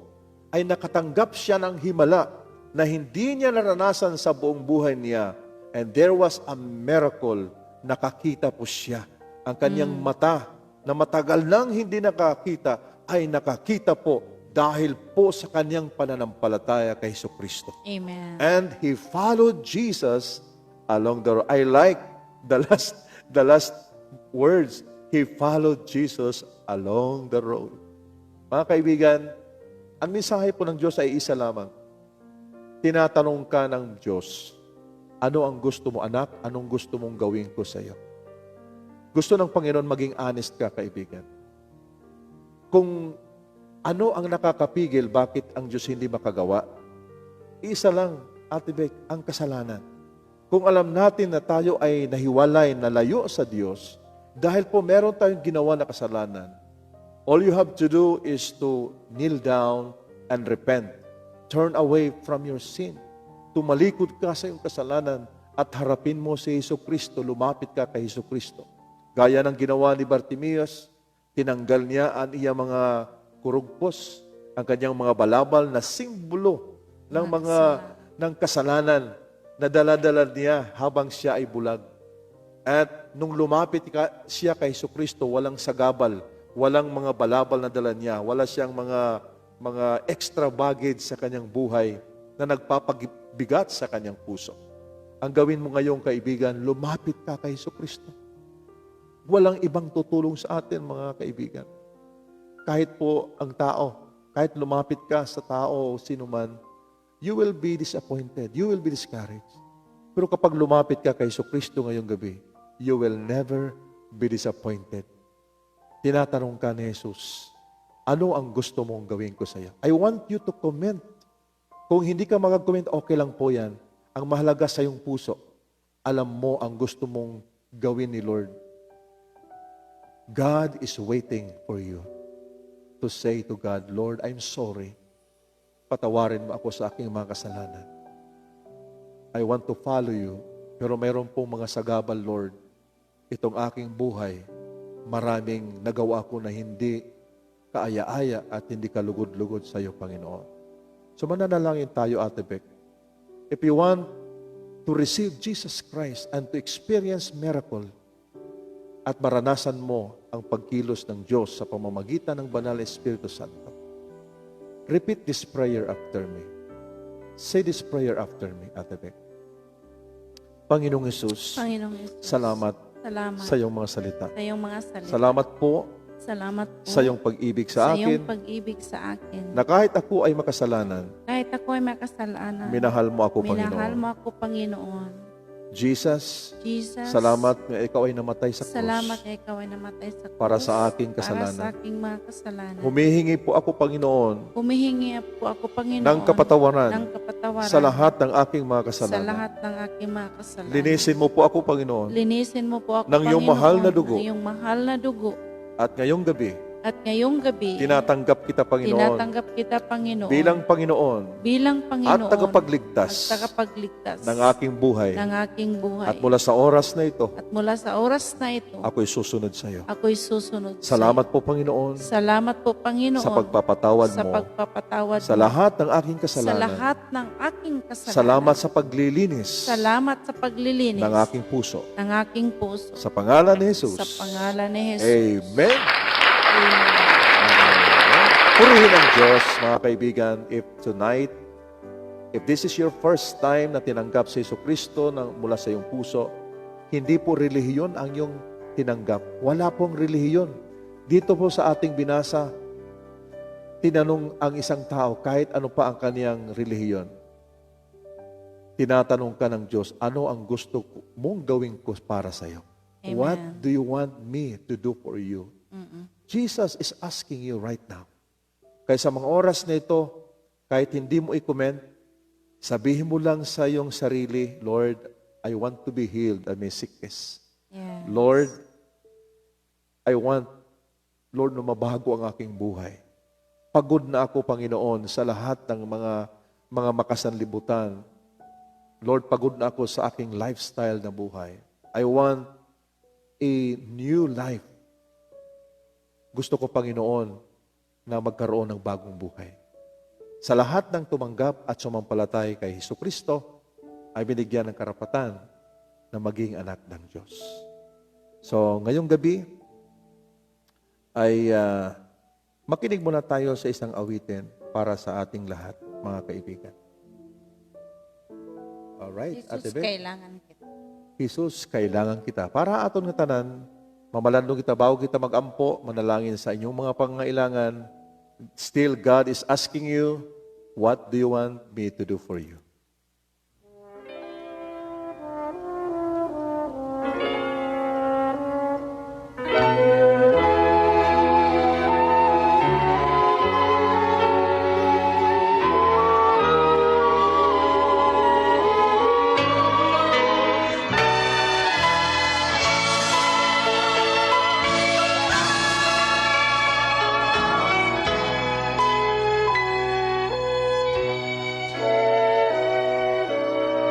ay nakatanggap siya ng himala na hindi niya naranasan sa buong buhay niya. And there was a miracle, nakakita po siya. Ang kanyang mata, na matagal nang hindi nakakita, ay nakakita po dahil po sa kanyang pananampalataya kay Jesucristo. Amen. And he followed Jesus along the road. I like the last words. He followed Jesus along the road. Mga kaibigan, ang mensahe po ng Diyos ay isa lamang. Tinatanong ka ng Diyos, ano ang gusto mo, anak? Anong gusto mong gawin ko sa iyo? Gusto ng Panginoon maging honest ka, kaibigan. Kung ano ang nakakapigil, bakit ang Diyos hindi makagawa? Isa lang, Ate Beck, ang kasalanan. Kung alam natin na tayo ay nahiwalay, nalayo sa Diyos, dahil po meron tayong ginawa na kasalanan, all you have to do is to kneel down and repent. Turn away from your sin. Tumalikod ka sa iyong kasalanan at harapin mo si Jesucristo, lumapit ka kay Jesucristo. Gaya ng ginawa ni Bartimeus, tinanggal niya ang iyang mga kurugpos, ang kanyang mga balabal na simbolo ng kasalanan na dala-dala niya habang siya ay bulag. At nung lumapit siya kay Jesucristo, walang sagabal, walang mga balabal na dala niya, wala siyang mga extra baggage sa kanyang buhay na nagpapabigat sa kanyang puso. Ang gawin mo ngayong kaibigan, lumapit ka kay Jesucristo. Walang ibang tutulong sa atin, mga kaibigan. Kahit po ang tao, kahit lumapit ka sa tao o sino man, you will be disappointed, you will be discouraged. Pero kapag lumapit ka kay Jesucristo ngayong gabi, you will never be disappointed. Tinatanong ka ni Jesus, ano ang gusto mong gawin ko sa iyo? I want you to comment. Kung hindi ka mag-comment, okay lang po yan. Ang mahalaga sa iyong puso, alam mo ang gusto mong gawin ni Lord. God is waiting for you to say to God, Lord, I'm sorry. Patawarin mo ako sa aking mga kasalanan. I want to follow you. Pero mayroon pong mga sagabal, Lord. Itong aking buhay, maraming nagawa ko na hindi kaaya-aya at hindi kalugod-lugod sa iyo, Panginoon. So mananalangin tayo, Ate Beck. If you want to receive Jesus Christ and to experience miracle, at maranasan mo ang pagkilos ng Diyos sa pamamagitan ng Banal na Espiritu Santo, repeat this prayer after me. Say this prayer after me, Ate Beck. Panginoong Jesus, Panginoong Yesus, salamat Salamat sa iyong mga salita. sa iyong mga salita. Salamat po Salamat po sa iyong pag-ibig sa sa iyong akin pag-ibig sa akin. na kahit ako ay makasalanan, Kahit ako ay makasalanan, minahal mo ako, minahal Panginoon. mo ako, Panginoon. Jesus, Jesus, salamat na ikaw ay namatay sa salamat krus na ikaw ay namatay sa krus para sa aking para sa kasalanan. aking mga kasalanan. Humihingi po ako, Panginoon, Humihingi po ako, Panginoon, ng kapatawaran ng kapatawaran sa lahat ng aking mga sa kasalanan. lahat ng aking mga kasalanan. Linisin mo po ako, Panginoon, Linisin mo po ako, ng iyong Panginoon, mahal na dugo. ng iyong mahal na dugo. at ngayong gabi, At ngayong gabi, tinatanggap kita, Panginoon, tinatanggap kita, Panginoon, bilang Panginoon bilang Panginoon at tagapagligtas at tagapagligtas ng aking buhay. ng aking buhay. At mula sa oras na ito, At mula sa oras na ito, ako'y susunod sa iyo. ako'y susunod Salamat sa po, Panginoon, iyo. Salamat po, Panginoon, sa pagpapatawad sa mo pagpapatawad sa mo, lahat ng aking sa kasalanan. lahat ng aking kasalanan. Salamat sa paglilinis Salamat sa paglilinis ng aking puso. ng aking puso. Sa pangalan ni Jesus. Sa pangalan ni Jesus. Amen. Amen. Purihin ang Diyos, mga kaibigan, if this is your first time na tinanggap si Jesucristo mula sa iyong puso, hindi po relihiyon ang iyong tinanggap. Wala pong relihiyon. Dito po sa ating binasa, tinanong ang isang tao, kahit ano pa ang kaniyang relihiyon. Tinatanong ka ng Diyos, ano ang gusto mong gawin ko para sa iyo? Amen. What do you want me to do for you? Mm-mm. Jesus is asking you right now. Kaya sa mga oras na ito, kahit hindi mo i-comment, sabihin mo lang sa iyong sarili, Lord, I want to be healed of my sickness. Yes. Lord, I want, Lord, na mabago ang aking buhay. Pagod na ako, Panginoon, sa lahat ng mga makasanlibutan. Lord, pagod na ako sa aking lifestyle na buhay. I want a new life. Gusto ko, Panginoon, na magkaroon ng bagong buhay. Sa lahat ng tumanggap at sumampalatay kay Jesucristo, ay binigyan ng karapatan na maging anak ng Diyos. So, ngayong gabi, ay makinig muna tayo sa isang awitin para sa ating lahat, mga kaibigan. Alright, Ate Jesus, Beth. kailangan kita. Jesus, kailangan kita. Para aton nga tanan, mamalandong kita, bago kita mag-ampo, manalangin sa inyong mga pangailangan, still God is asking you, what do you want me to do for you?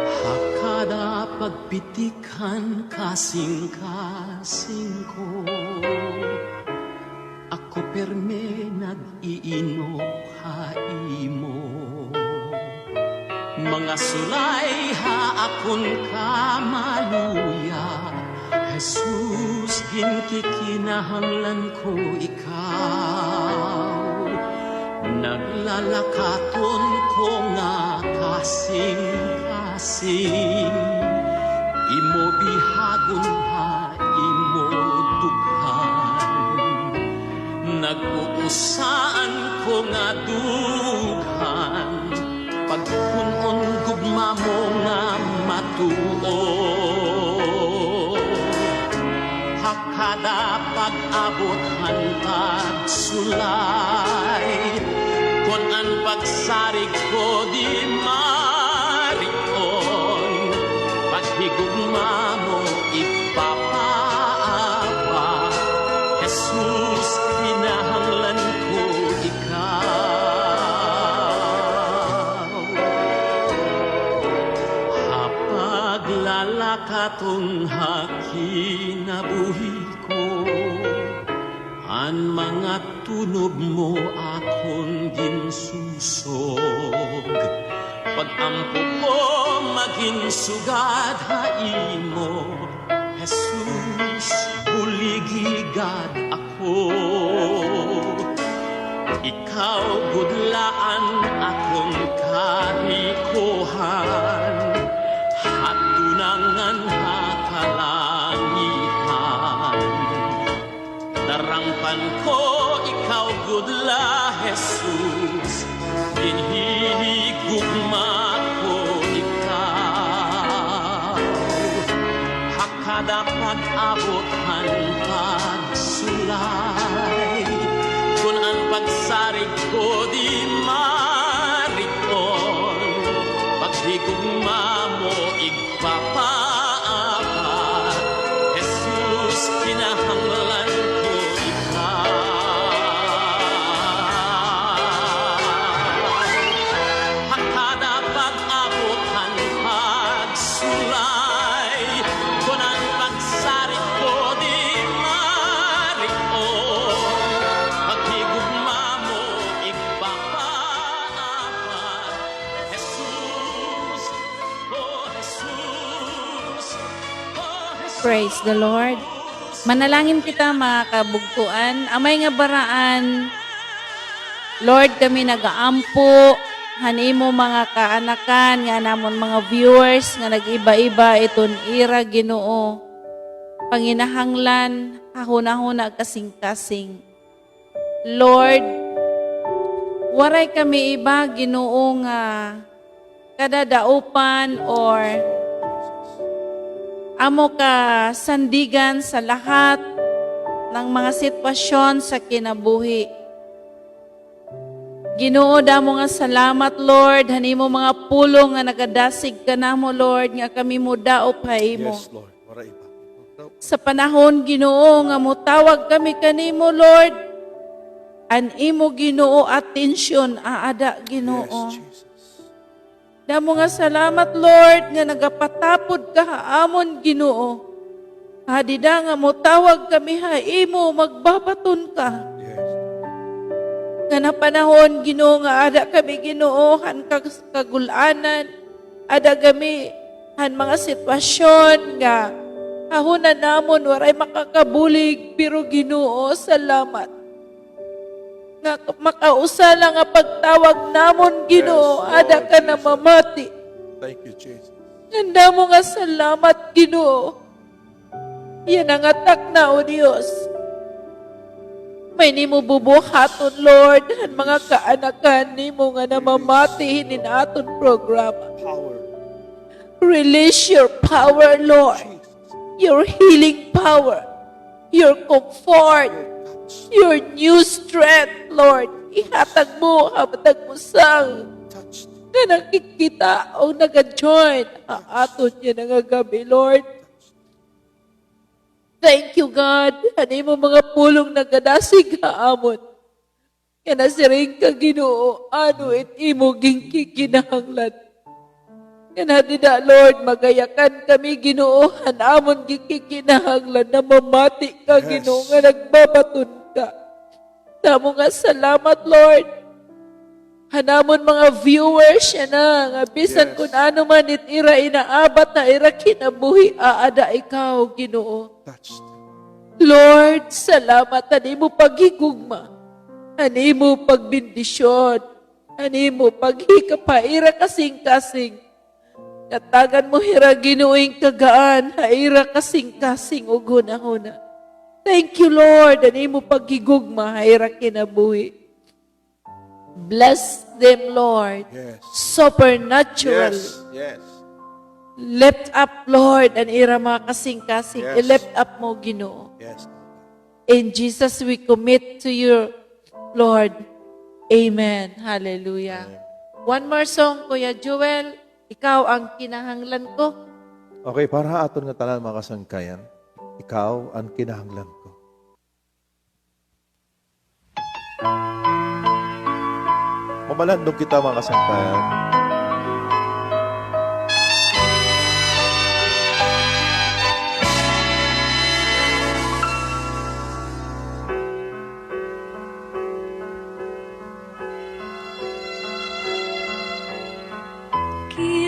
Hakada pagpitikan kasing-kasing ko, ako perme nag-iino haimo. Mga sulay ha akon kamaluya, Jesus ginkikinahanglan ko ikaw. Naglalakaton ko nga kasing-kasing, imo bihagon ha imo dughan. Nag-uusaan ko nga dughan, pagkunon gugma mo nga matuo. Hakada pag-abot hantad sulay, kon ang pagsarig ko di marion, paghigugma mo ipapaapa. Jesus, kinahanglan ko ikaw. Hapaglalakatong hakinabuhi ko, an mga tunog mo akong ginsusog. Pag-ampo ko maging sugad haimo, Jesus, buligigad ako. Ikaw gudlaan akong karikuhan, hatunangan hakalangihan. Kagayapan ko, ikaw gudla, Jesus. Ginhiligugma ko, ikaw. Hakada pag-abotan, pagsulay. Kung ang pagsarig ko di mariton, paghigugma mo igpapaapat. Jesus, kinahanglan ko ikaw. Hakada pag-abotan, pagsulay. Kung ang pagsarig ko di mariton, paghigugma mo igpapaapat. Jesus, oh Jesus, oh Jesus. Praise the Lord. Manalangin kita mga kabugtuan. Amay nga baraan, Lord, kami nagaampo. Hanimo mga kaanakan, nga namon mga viewers, nga nag-iba-iba iton ira Ginoo. Panginahanglan, hahuna-huna kasing-kasing. Lord, waray kami iba Ginoo nga kadadaupan or amo ka sandigan sa lahat ng mga sitwasyon sa kinabuhi. Ginoo damo nga salamat Lord, hanimo mga pulong nga nagadasig ka namo Lord, nga kami mo daop ha imo. Yes, Lord. Wala iba. Sa panahon Ginoo nga mutawag kami kanimo Lord, an imo Ginoo atensyon aada Ginoo. Yes, Jesus. Damo nga salamat Lord nga nagapatapod ka haamon Ginoo. Hadida nga mutawag kami ha imo magbabaton ka. Yes. Nga na panahon Ginoo nga ada kami Ginoo han kagulanan, ada kami han mga sitwasyon nga hahunan namon waray makakabulig pero Ginoo salamat. Nga makausala nga pagtawag namon Ginoo, Yes, ada Lord ka na Jesus. mamati. Thank you, Jesus. Handa mo nga salamat Ginoo. Yan ang atak na o Diyos. May nimo bubuhaton Lord, han mga kaanakan nimo nga namamati hinin aton programa. Power. Release your power Lord, Jesus. your healing power, your comfort, your new strength, Lord. Ihatag mo, habatag mo sang Touch. na nakikita o nag-join aton niya nangagabi, Lord. Thank you, God. Hani mo mga pulong nagadasig haamon. Kaya nasiring ka Ginoo, ano it imo gikinahanglan. Kaya nadida, Lord, magayakan kami Ginoo, hanamon gikinahanglan na mamati ka Yes. Ginoo, nga nagbabaton ka. Tamo nga salamat, Lord. Hanamon mga viewers siya na, nga bisan Yes. kung ano man it ira inaabat na ira kinabuhi, aada ikaw, Ginoo. Touch. Lord, salamat. Ani mo paghigugma. Ani mo pagbindisyon. Ani mo paghikapa, ira kasing-kasing. Katagan mo hira ginuing kagaan, haira kasing-kasing o guna-huna. Thank you, Lord. Ani mo paghigugma, haira kinabuhi. Bless them, Lord. Yes. Supernatural. Yes. Yes. Lift up, Lord, ang ira mga kasing-kasing. Yes. I-lift up mo, Ginoo. Yes. In Jesus, we commit to you, Lord. Amen. Hallelujah. One more song, Kuya Joel. Ikaw ang kinahanglan ko. Okay, para aton nga tanan mga kasangkayan, ikaw ang kinahanglan ko. Mamalandong kita mga kasangkayan.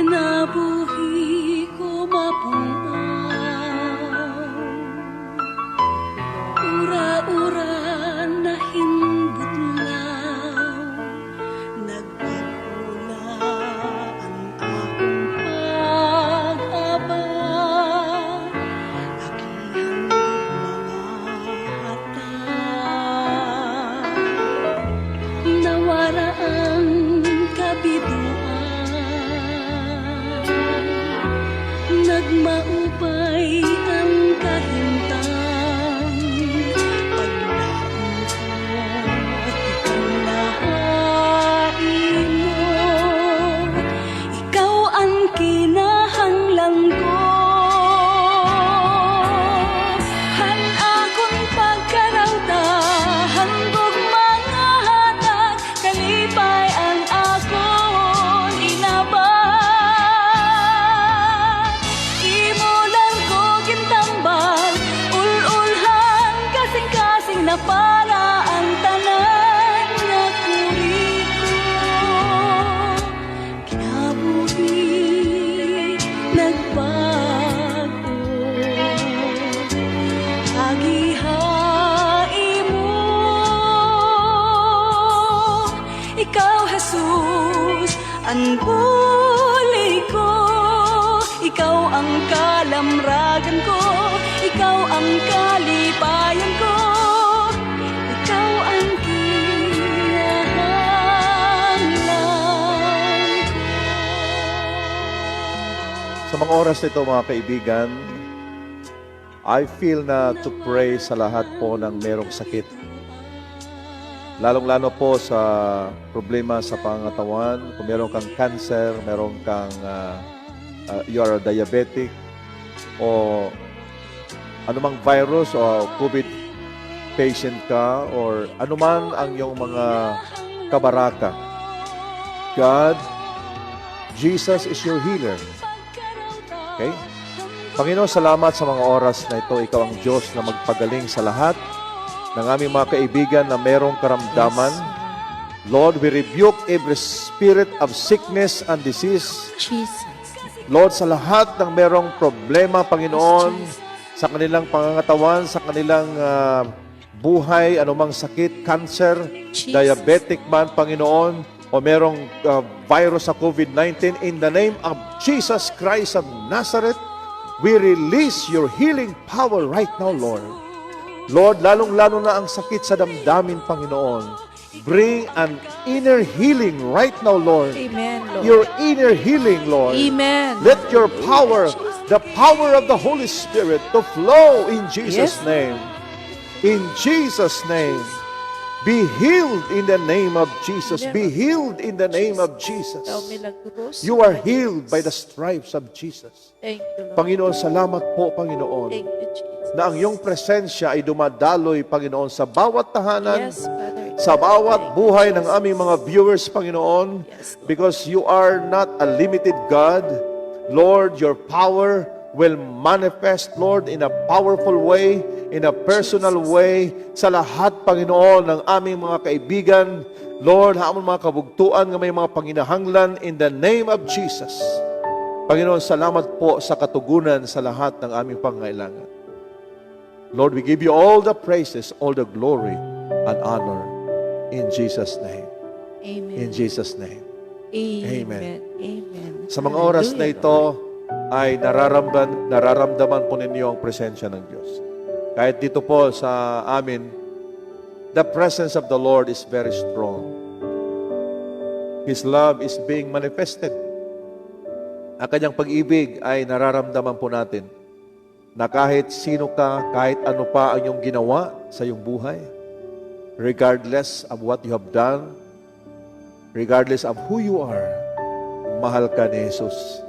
Kinabuhi ko mapunaw, ura-ura na hinbutlaw, nagpagula ang akong pag-abay, akihang mga hata. maupay ang kahintang. Paglaon ko at ikalahain mo, ikaw ang kinahanglan ko. Han akong pagkarawta, handog mga hatag, kalipay ang akong inabang. Imulan ko gintambal, ululhan kasing-kasing na para ang tanan nga kuri ko. Kinabuhi nagbago, agihain mo. Ikaw, Jesus, ang bulig ko. Ikaw ang kalamragan ko. Ikaw ang kalipayan ko. Ikaw ang kinahanglan ko. Sa mga oras nito, mga kaibigan, I feel na to pray sa lahat po ng merong sakit. Lalong-lalo po sa problema sa pangatawan, kung meron kang cancer, meron kang you are a diabetic, o anumang virus o COVID patient ka, or anuman ang iyong mga kabaraka. God, Jesus is your healer. Okay? Panginoon, salamat sa mga oras na ito. Ikaw ang Diyos na magpagaling sa lahat ng aming mga kaibigan na merong karamdaman. Lord, we rebuke every spirit of sickness and disease. Jesus. Lord, sa lahat ng merong problema, Panginoon, sa kanilang pangangatawan, sa kanilang buhay, anumang sakit, cancer, Jesus. diabetic man, Panginoon, o merong virus sa COVID-19, in the name of Jesus Christ of Nazareth, we release your healing power right now, Lord. Lord, lalong-lalo na ang sakit sa damdamin, Panginoon. Bring an inner healing right now, Lord. Amen, Lord. Your inner healing, Lord. Amen. Let your power, the power of the Holy Spirit, to flow in Jesus' Yes. name. In Jesus' name. Be healed in the name of Jesus. Be healed in the name of Jesus. Ikaw milagros. You are healed by the stripes of Jesus. Thank you, Lord. Panginoon, salamat po, Panginoon, Thank you, Jesus. na ang iyong presensya ay dumadaloy, Panginoon, sa bawat tahanan, Yes, Father. sa bawat buhay ng aming mga viewers, Panginoon, Yes, Lord. because you are not a limited God. Lord, your power will manifest, Lord, in a powerful way, in a personal way, sa lahat, Panginoon, ng aming mga kaibigan. Lord, hamon mga kabugtuan nga may mga panginahanglan in the name of Jesus. Panginoon, salamat po sa katugunan sa lahat ng aming pangailangan. Lord, we give you all the praises, all the glory and honor in Jesus' name. Amen. In Jesus' name. Amen. Amen. Sa mga oras na ito ay nararamdaman po ninyo ang presensya ng Diyos. Kahit dito po sa amin, the presence of the Lord is very strong. His love is being manifested. Ang kanyang pag-ibig ay nararamdaman po natin na kahit sino ka, kahit ano pa ang iyong ginawa sa iyong buhay, regardless of what you have done, regardless of who you are, mahal ka ni Jesus.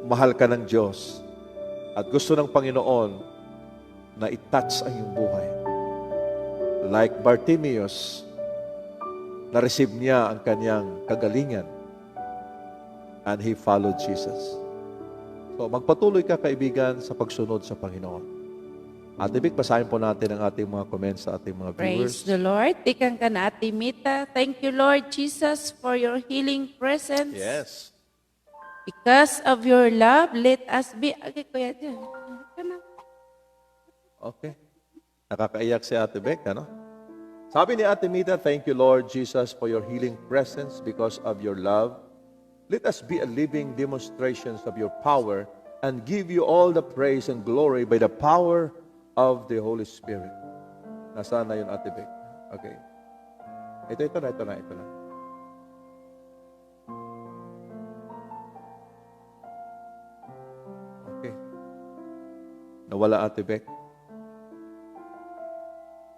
Mahal ka ng Diyos. At gusto ng Panginoon na i-touch ang iyong buhay. Like Bartimaeus, na-receive niya ang kanyang kagalingan and he followed Jesus. So, magpatuloy ka, kaibigan, sa pagsunod sa Panginoon. At ibig, basahin po natin ang ating mga comments sa ating mga Praise viewers. the Lord. Tikang ka na, Ate Mita. Thank you, Lord Jesus, for your healing presence. Yes. Because of your love, let us be... Okay, kuya, dyan. Kana. Okay. Nakakaiyak si Ate Beck, ano? Sabi ni Ate Mita, thank you, Lord Jesus, for your healing presence because of your love. Let us be a living demonstrations of your power and give you all the praise and glory by the power of the Holy Spirit. Nasaan na yun, Ate Beck? Okay. Ito na. Nawala, Ate Beck?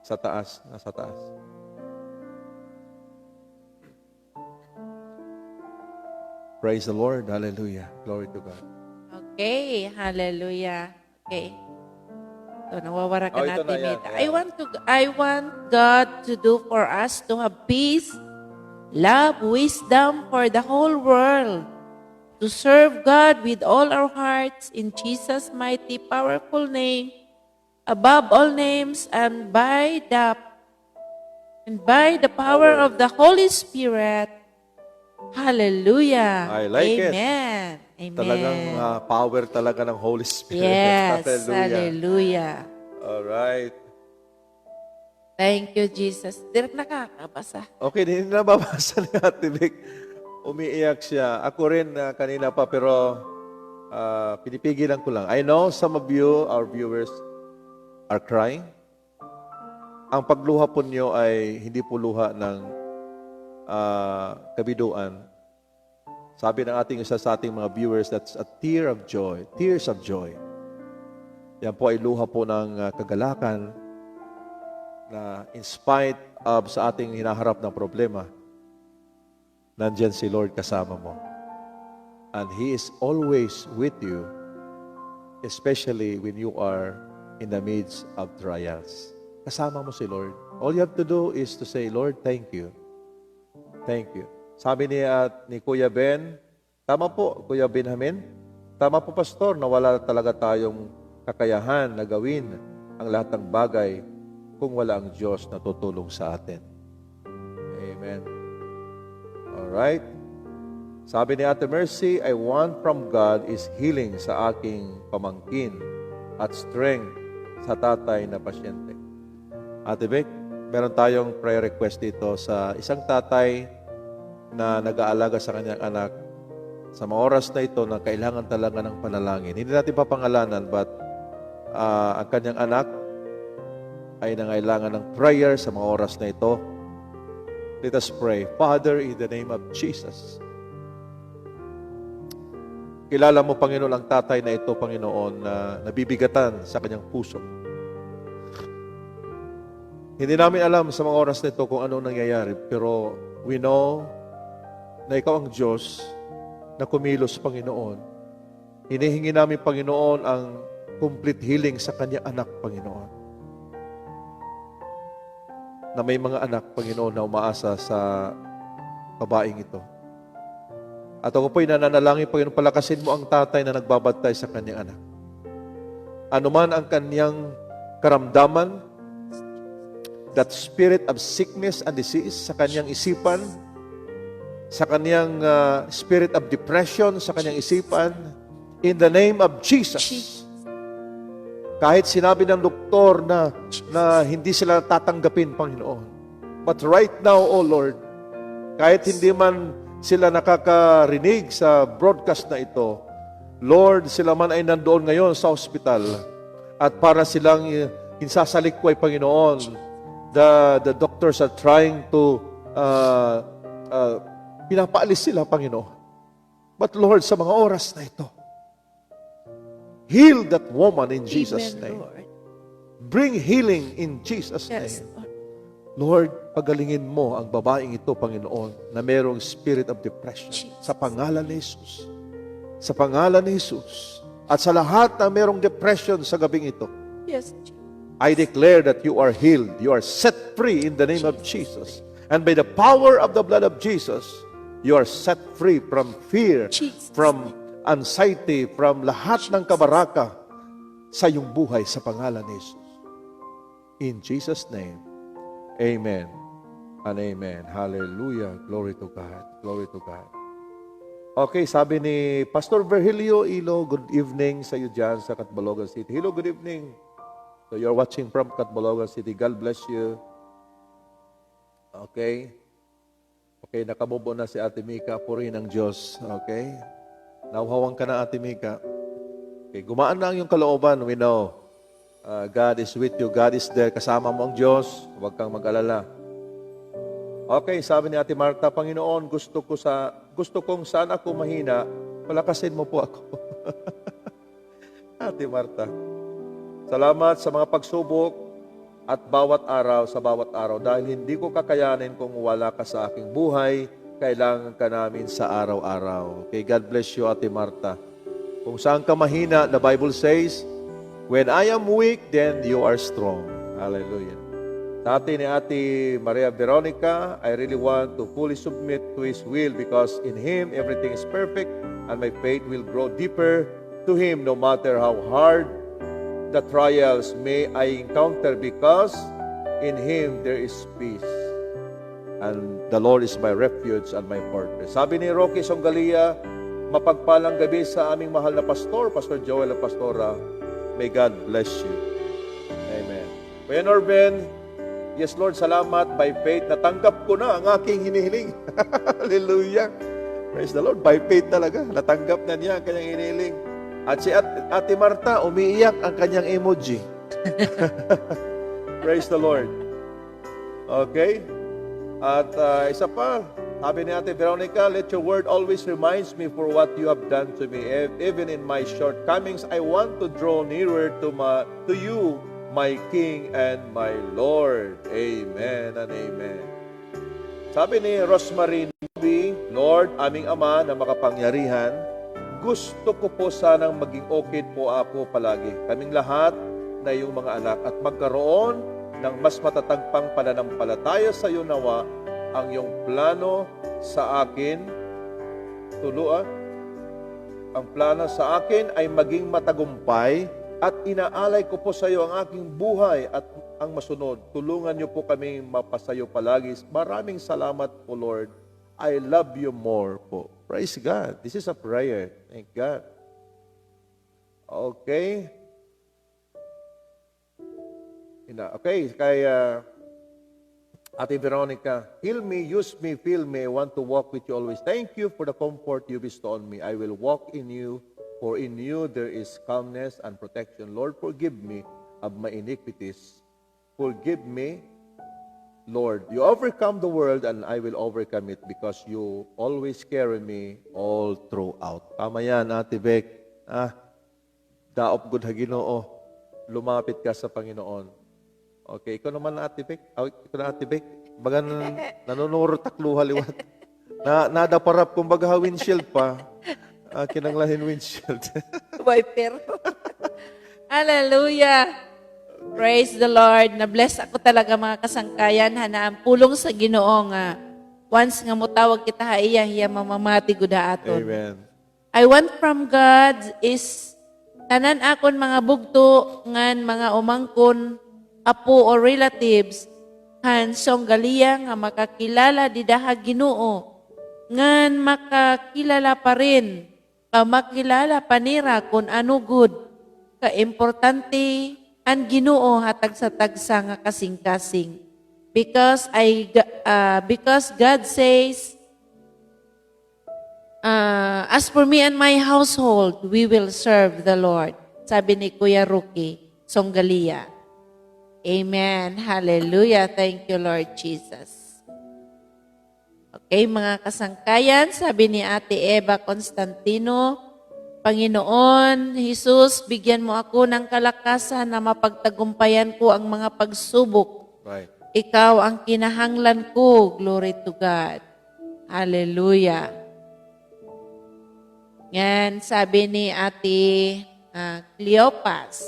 Sa taas, nasa taas. Praise the Lord. Hallelujah. Glory to God. Okay, hallelujah. Okay. So, nawawara ka Oh, ito natin. na yan. I want God to do for us to have peace, love, wisdom for the whole world, to serve God with all our hearts in Jesus' mighty, powerful name, above all names, and by the power of the Holy Spirit. Hallelujah. I like it. Amen. Amen. Talagang power talaga ng Holy Spirit. Yes. Hallelujah. Hallelujah. All right. Thank you, Jesus. Direk nakakabasa. Okay, hindi na babasa ni Ate Vic. Umiiyak siya. Ako rin kanina pa, pero pinipigilan ko lang. I know some of you, our viewers, are crying. Ang pagluha po niyo ay hindi po luha ng kabiduan. Sabi ng ating isa sa ating mga viewers, that's a tear of joy. Tears of joy. Yan po ay luha po ng kagalakan na in spite of sa ating hinaharap ng problema, nandyan si Lord kasama mo. And He is always with you, especially when you are in the midst of trials. Kasama mo si Lord. All you have to do is to say, Lord, thank you. Thank you. Sabi ni Kuya Ben, tama po, Kuya Benjamin, tama po, Pastor, na wala talaga tayong kakayahan na gawin ang lahat ng bagay kung wala ang Diyos na tutulong sa atin. Amen. Alright. Sabi ni Ate Mercy, I want from God is healing sa aking pamangkin at strength sa tatay na pasyente. Ate Beck, meron tayong prayer request dito sa isang tatay na nag-aalaga sa kanyang anak sa mga oras na ito na kailangan talaga ng panalangin. Hindi natin papangalanan, but ang kanyang anak ay nangailangan ng prayer sa mga oras na ito. Let us pray. Father, in the name of Jesus, kilala mo, Panginoon, ang tatay na ito, Panginoon, na nabibigatan sa kanyang puso. Hindi namin alam sa mga oras na ito kung ano nangyayari, pero we know na Ikaw ang Diyos na kumilos, Panginoon. Hinihingi namin, Panginoon, ang complete healing sa kanyang anak, Panginoon. Na may mga anak, Panginoon, na umaasa sa babaeng ito. At ako po'y nananalangin, Panginoon, palakasin mo ang tatay na nagbabantay sa kanyang anak. Ano man ang kanyang karamdaman, that spirit of sickness and disease sa kanyang isipan, sa kanyang spirit of depression, sa kanyang isipan, in the name of Jesus. Kahit sinabi ng doktor na hindi sila tatanggapin, Panginoon. But right now, O Lord, kahit hindi man sila nakakarinig sa broadcast na ito, Lord, sila man ay nandoon ngayon sa ospital at para silang hinsasalikway, Panginoon, the doctors are trying to pinapaalis sila, Panginoon. But Lord, sa mga oras na ito, heal that woman in Jesus' name. Lord. Bring healing in Jesus' Yes, name. Lord. Lord, pagalingin mo ang babaeng ito, Panginoon, na mayroong spirit of depression. Sa pangalan ni Jesus. Sa pangalan ni Jesus. At sa lahat na mayroong depression sa gabing ito, Yes, I declare that you are healed. You are set free in the name of Jesus. And by the power of the blood of Jesus, you are set free from fear, Jesus. from anxiety, from lahat ng kabaraka sa iyong buhay sa pangalan ni Jesus. In Jesus' name, amen and amen. Hallelujah. Glory to God. Glory to God. Okay, sabi ni Pastor Virgilio Ilo, good evening sa iyo dyan sa Catbalogan City. Hello, good evening. So you're watching from Catbalogan City. God bless you. Okay. Okay, nakabobo na si Ate Mika. Purihin ang Diyos. Okay. Nauhawang ka na, Ate Mika. Okay, gumaan na ang iyong kalooban. We know. God is with you. God is there. Kasama mo ang Diyos. Huwag kang mag-alala. Okay, sabi ni Ate Marta, Panginoon, gusto kong saan ako mahina, palakasin mo po ako. Ate Marta, Salamat sa mga pagsubok at bawat araw sa bawat araw dahil hindi ko kakayanin kung wala ka sa aking buhay. Kailangan ka namin sa araw-araw. Okay, God bless you, Ate Marta. Kung saan ka mahina, the Bible says, when I am weak, then you are strong. Hallelujah. Sa atin ni Ate Maria Veronica, I really want to fully submit to His will because in Him, everything is perfect and my faith will grow deeper to Him no matter how hard the trials may I encounter because in Him there is peace. And the Lord is my refuge and my fortress. Sabi ni Rocky Songgalia, mapagpalang gabi sa aming mahal na pastor, Pastor Joel at Pastora. May God bless you. Amen. Kuya Norben, yes Lord, salamat. By faith, natanggap ko na ang aking hinihiling. Hallelujah. Praise the Lord. By faith talaga. Natanggap na niya ang kanyang hinihiling. At si Ate Marta, umiiyak ang kanyang emoji. Praise the Lord. Okay. At isa pa, sabi ni Ate Veronica, let your word always reminds me for what you have done to me. Even in my shortcomings, I want to draw nearer to you, my King and my Lord. Amen and amen. Sabi ni Rosemary, Lord, aming Ama na makapangyarihan, gusto ko po sanang maging okay po ako palagi. Kaming lahat na iyong mga anak at magkaroon ng mas matatag pang pananampalataya sa iyo nawa ang iyong plano sa akin. Ang plano sa akin ay maging matagumpay at inaalay ko po sa iyo ang aking buhay at ang masunod. Tulungan niyo po kami mapasayo palagi. Maraming salamat po, Lord. I love you more po. Praise God. This is a prayer. Thank God. Okay. Okay, kay Ate Veronica, heal me, use me, fill me, I want to walk with you always. Thank you for the comfort you bestow on me. I will walk in you, for in you there is calmness and protection. Lord, forgive me of my iniquities. Forgive me, Lord. You overcome the world and I will overcome it because you always carry me all throughout. Tama yan, Ate Beck. Daop good ha Ginoo. Lumapit ka sa Panginoon. Okay, ikaw naman Ate Beck. Ikaw na Ate Beck. Baga nanunuro takluha liwat. Nadaparap kung baga windshield pa. Kinanglahin windshield. Wiper. Hallelujah. Praise the Lord. Na-bless ako talaga mga kasangkayan. Hanaang pulong sa Ginoo nga. Once nga mutawag kita hiya mamamati guda aton. Amen. I want from God is tanan akon mga bugto ngan mga umangkon apo or relatives kan Songgalia nga makakilala didaha Ginoo ngan makakilala pa rin makilala panira kung ano good ka importante ang Ginoo hatag sa tagsa nga kasing-kasing because God says as for me and my household, we will serve the Lord. Sabi ni Kuya Ruki, Songgalia. Amen. Hallelujah. Thank you, Lord Jesus. Okay, mga kasangkayan, sabi ni Ate Eva Constantino, Panginoon, Jesus, bigyan mo ako ng kalakasan na mapagtagumpayan ko ang mga pagsubok. Right. Ikaw ang kinahanglan ko. Glory to God. Hallelujah. Yan, sabi ni Ate Cleopas,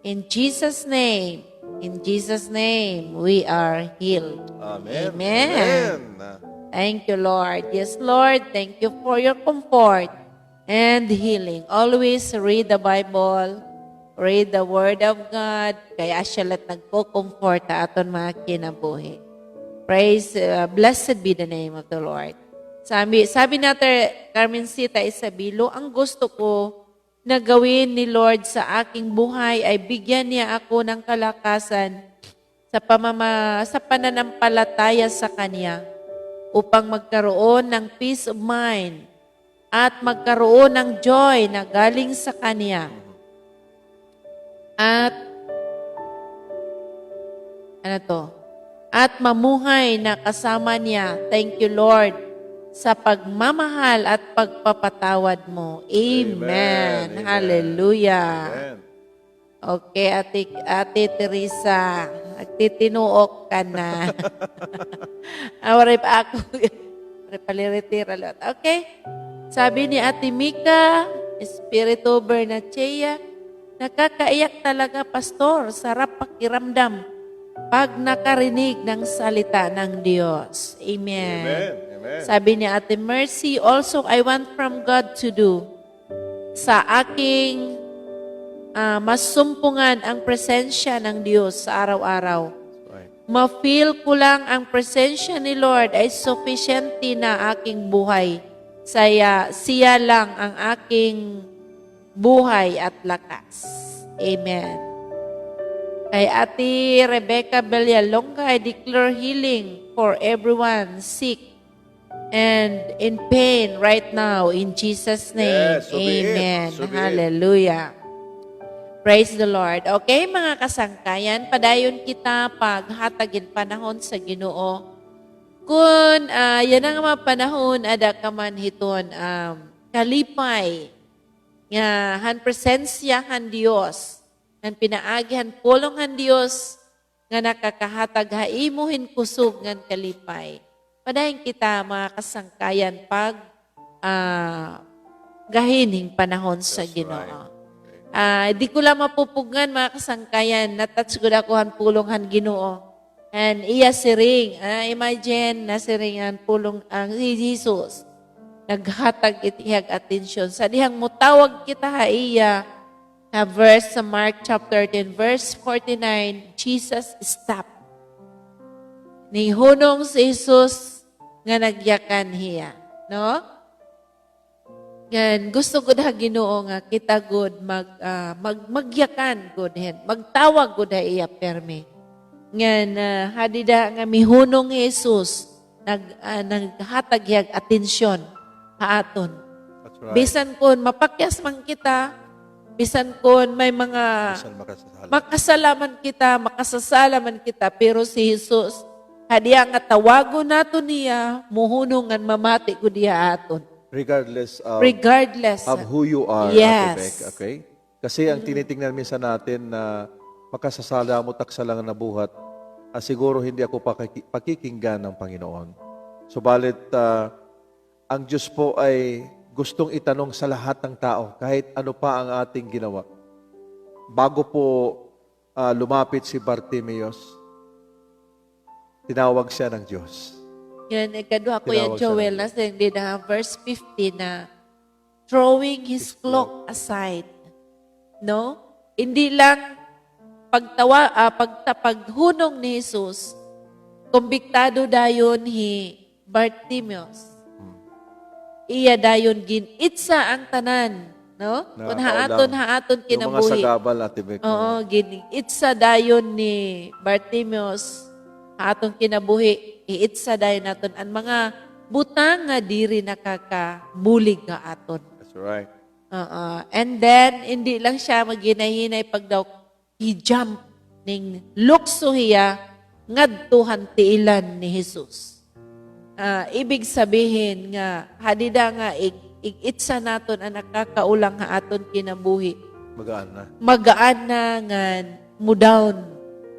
in Jesus' name, we are healed. Amen. Amen. Thank you, Lord. Yes, Lord, thank you for your comfort and healing. Always read the Bible, read the Word of God, kaya siya lahat nagpo-comfort aton mga kinabuhi. Blessed be the name of the Lord. Sabi natin, Carmencita Isabilo, ang gusto ko na gawin ni Lord sa aking buhay ay bigyan niya ako ng kalakasan sa pananampalataya sa Kanya upang magkaroon ng peace of mind at magkaroon ng joy na galing sa Kanya. At mamuhay na kasama niya. Thank you, Lord, sa pagmamahal at pagpapatawad mo. Amen. Amen. Hallelujah. Amen. Okay, Ate Teresa, nagtitinuok ka na. Awari pa ako. Repaliretira lot. Okay. Sabi ni Ate Mika, Espiritu Bernachea, nakakaiyak talaga, Pastor. Sarap pakiramdam pag nakarinig ng salita ng Diyos. Amen. Amen. Sabi ni Ate Mercy, also I want from God to do sa aking masumpungan ang presensya ng Diyos sa araw-araw. Right. Ma-feel ko lang ang presensya ni Lord ay sufficient na aking buhay. Siya lang ang aking buhay at lakas. Amen. Kay Ate Rebecca Bellalonga, I declare healing for everyone sick and in pain right now in Jesus' name. Yes, so be it. Amen. So be it. Hallelujah. Praise the Lord. Okay, mga kasangkayan, padayon kita paghatagin panahon sa Ginoo. Kung yan ang mga panahon, ada ka man hiton, kalipay, nga han presensya han Dios, han pinaagihan pulong han Dios, nga nakakahatag haimuhin kusog ngan kalipay. Padayon kita mga kasangkayan pag gahining panahon sa Ginoo. Di ko lang mapupugan mga kasangkayan, natouch ko dakuhan pulong han Ginoo. And iya siring, imagine na siringan pulong ang si Jesus. Naghatag itihag atensyon. Sa dihang mutawag kita iya, na verse sa Mark chapter 10, verse 49, Jesus stop. Ni hunong si Jesus nga nagyakan hiya. No? Gan gusto ko da Ginoo nga kita good magyakan good hen. Magtawag good iya perme. Ngan hadida nga mihunong Jesus naghatag yag atensyon haaton. That's right. Bisan kun mapakyas man kita, bisan kun may mga Bisan makasasala. makasalaman kita, makasasalaman kita, pero si Jesus hadiya nga tawago nato niya muhunong ngan mamati ko diya aton. Regardless Regardless. of who you are, Yes. Ate Beck, okay? Kasi ang tinitingnan minsan natin na makasasala mo taksa lang na buhat, siguro hindi ako pakikinggan ng Panginoon. Subalit, ang Diyos po ay gustong itanong sa lahat ng tao, kahit ano pa ang ating ginawa. Bago po lumapit si Bartimeus, tinawag siya ng Diyos. Yan, ikadwa ko yan, Tinawag siya Joel, ng nasa hindi na verse 50 na throwing his cloak aside. No? Hindi lang paghunong ni Jesus, kumbiktado dayon Bartimeus. Iya dayon ginitsa ang tanan. No? Kung haaton Yung mga kinabuhi. sagabal, Ate Beck. Oo, ginitsa dayon ni Bartimeus atong kinabuhi, iitsa dayon naton ang mga butang nga diri nakakabulig nga aton. That's right. And then hindi lang siya maghinay-hinay pag daw i-jump ning lukso hiya ngadtuhan tiilan ni Jesus. Ibig sabihin nga hadida nga itsa naton ang nakakaulang nga aton kinabuhi. Magaan na. Magaan na ngan mudown.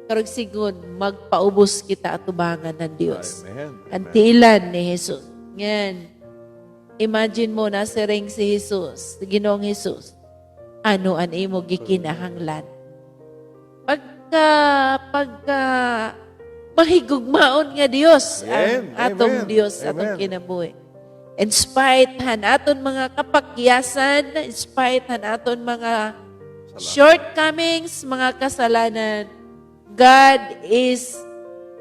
Karag sigon magpaubos kita atubangan ng Dios. Amen. Ang tiilan ni Jesus. Ngayon, imagine mo na siring si Jesus, Ginoong Jesus. Ano an imo gikinahanglan? Pagka mahigugmaon nga Dios ang atong Amen. Dios atong Amen. kinabuhi. In spite han aton mga kapakyasan, in spite han aton mga shortcomings, mga kasalanan, God is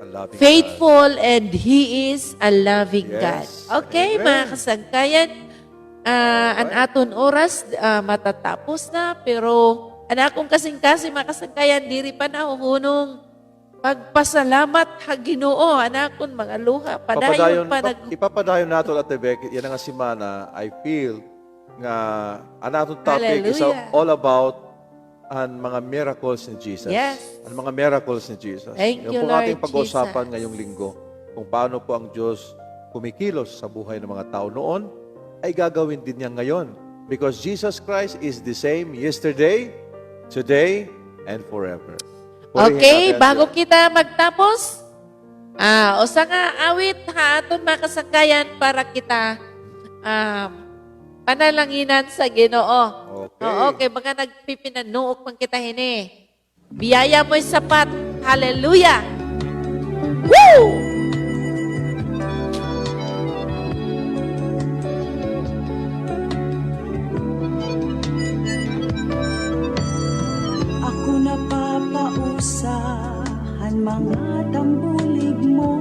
A loving faithful and He is a loving Yes. God. Okay, Amen. mga kasangkayan, ang aton oras matatapos na, pero ang akong kasing-kasing mga kasangkayan, diri pa na hunong pagpasalamat ha Ginoo, anakon mga luha, padayon pa Ipapadayon nato, Ate Beck, yan ang simana, I feel nga ang atong topic is Hallelujah. all about ang mga miracles ni Jesus. Yes. Ang mga miracles ni Jesus. Thank Yung you, po Lord ating pag-usapan Jesus. ngayong linggo, kung paano po ang Diyos kumikilos sa buhay ng mga tao noon, ay gagawin din niya ngayon. Because Jesus Christ is the same yesterday, today, and forever. Okay, bago kita magtapos, usa nga awit ha aton mga kasangkayan para kita panalanginan sa Ginoo. Okay. Okay, baka nagpipinanuok man kita hini. Biyaya mo'y sapat. Hallelujah! Woo! Ako napapausahan mga tambulig mo,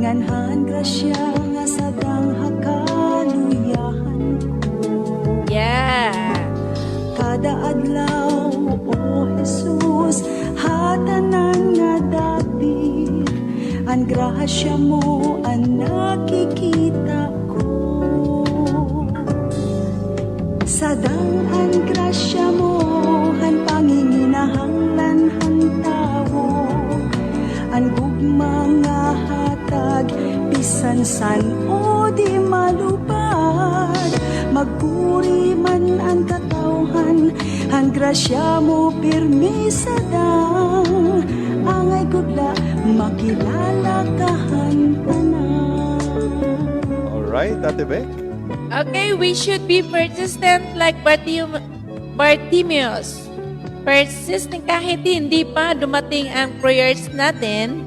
nganhan grasya nga sadang hakaluyahan ko. Yeah! Kada adlaw, O Jesus, hatanan nga dapit, ang grasya mo ang nakikita ko. Sadang ang grasya mo, han panginginahanglan han tawog, ang gugma nga hatag, bisan san o di malupad, magpuri man ang katawhan, ang grasya mo pirmi sadang, angay gudla makilala kahan tanan. Alright, Ate Beck. Okay, we should be persistent like Bartimaeus. Persistent kahit hindi pa dumating ang prayers natin,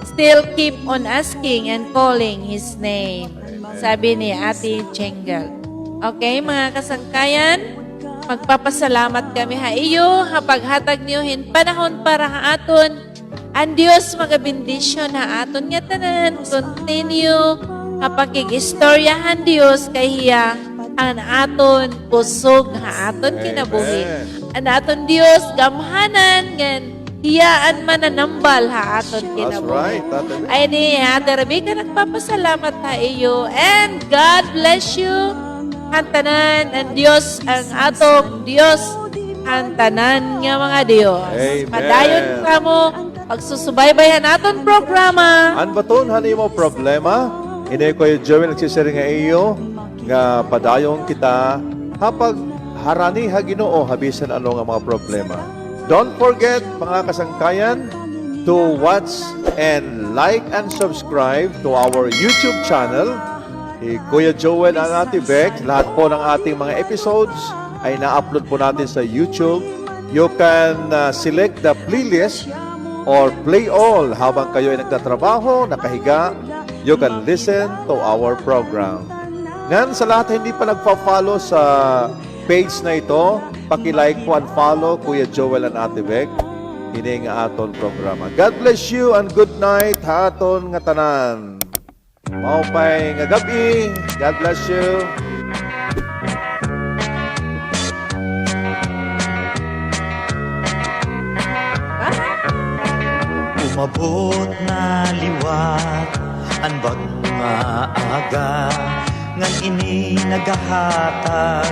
still keep on asking and calling His name. Sabi ni Ate Chengal. Okay, mga kasangkayan, magpapasalamat kami ha iyo, hapaghatag niyo hin panahon para ha aton. Ang Diyos magabindisyon ha aton nga tanan, continue kapag-istoryahan Diyos kay hiya ang aton pusog ha aton kinabuhi. Ang aton Diyos gamhanan ngan hiyaan mananambal ha aton That's kinabuhi. right, Ate Beck. Ay ni Ate Rebecca nagpapasalamat ha iyo and God bless you. Hantanan ang Diyos ang atong Diyos hantanan nga mga Diyos. Amen. Padayon ka mo pagsusubaybayan aton programa. An baton hani mo problema? Ini ko yung Joel nagsisiri nga iyo nga padayong kita hapag harani ha Ginoo habisan ano nga mga problema. Don't forget mga kasangkayan to watch and like and subscribe to our YouTube channel. Kuya Joel and Ate Beck, lahat po ng ating mga episodes ay na-upload po natin sa YouTube. You can select the playlist or play all habang kayo ay nagtatrabaho, nakahiga. You can listen to our program. Ngayon sa lahat hindi pa nagpa-follow sa page na ito, paki-like po and follow Kuya Joel and Ate Beck. Ini nga aton programa. God bless you and good night ha aton nga tanan. Maupay nga gabi. God bless you. Umabot na liwat ang bag nga aga ngan ini nagahatag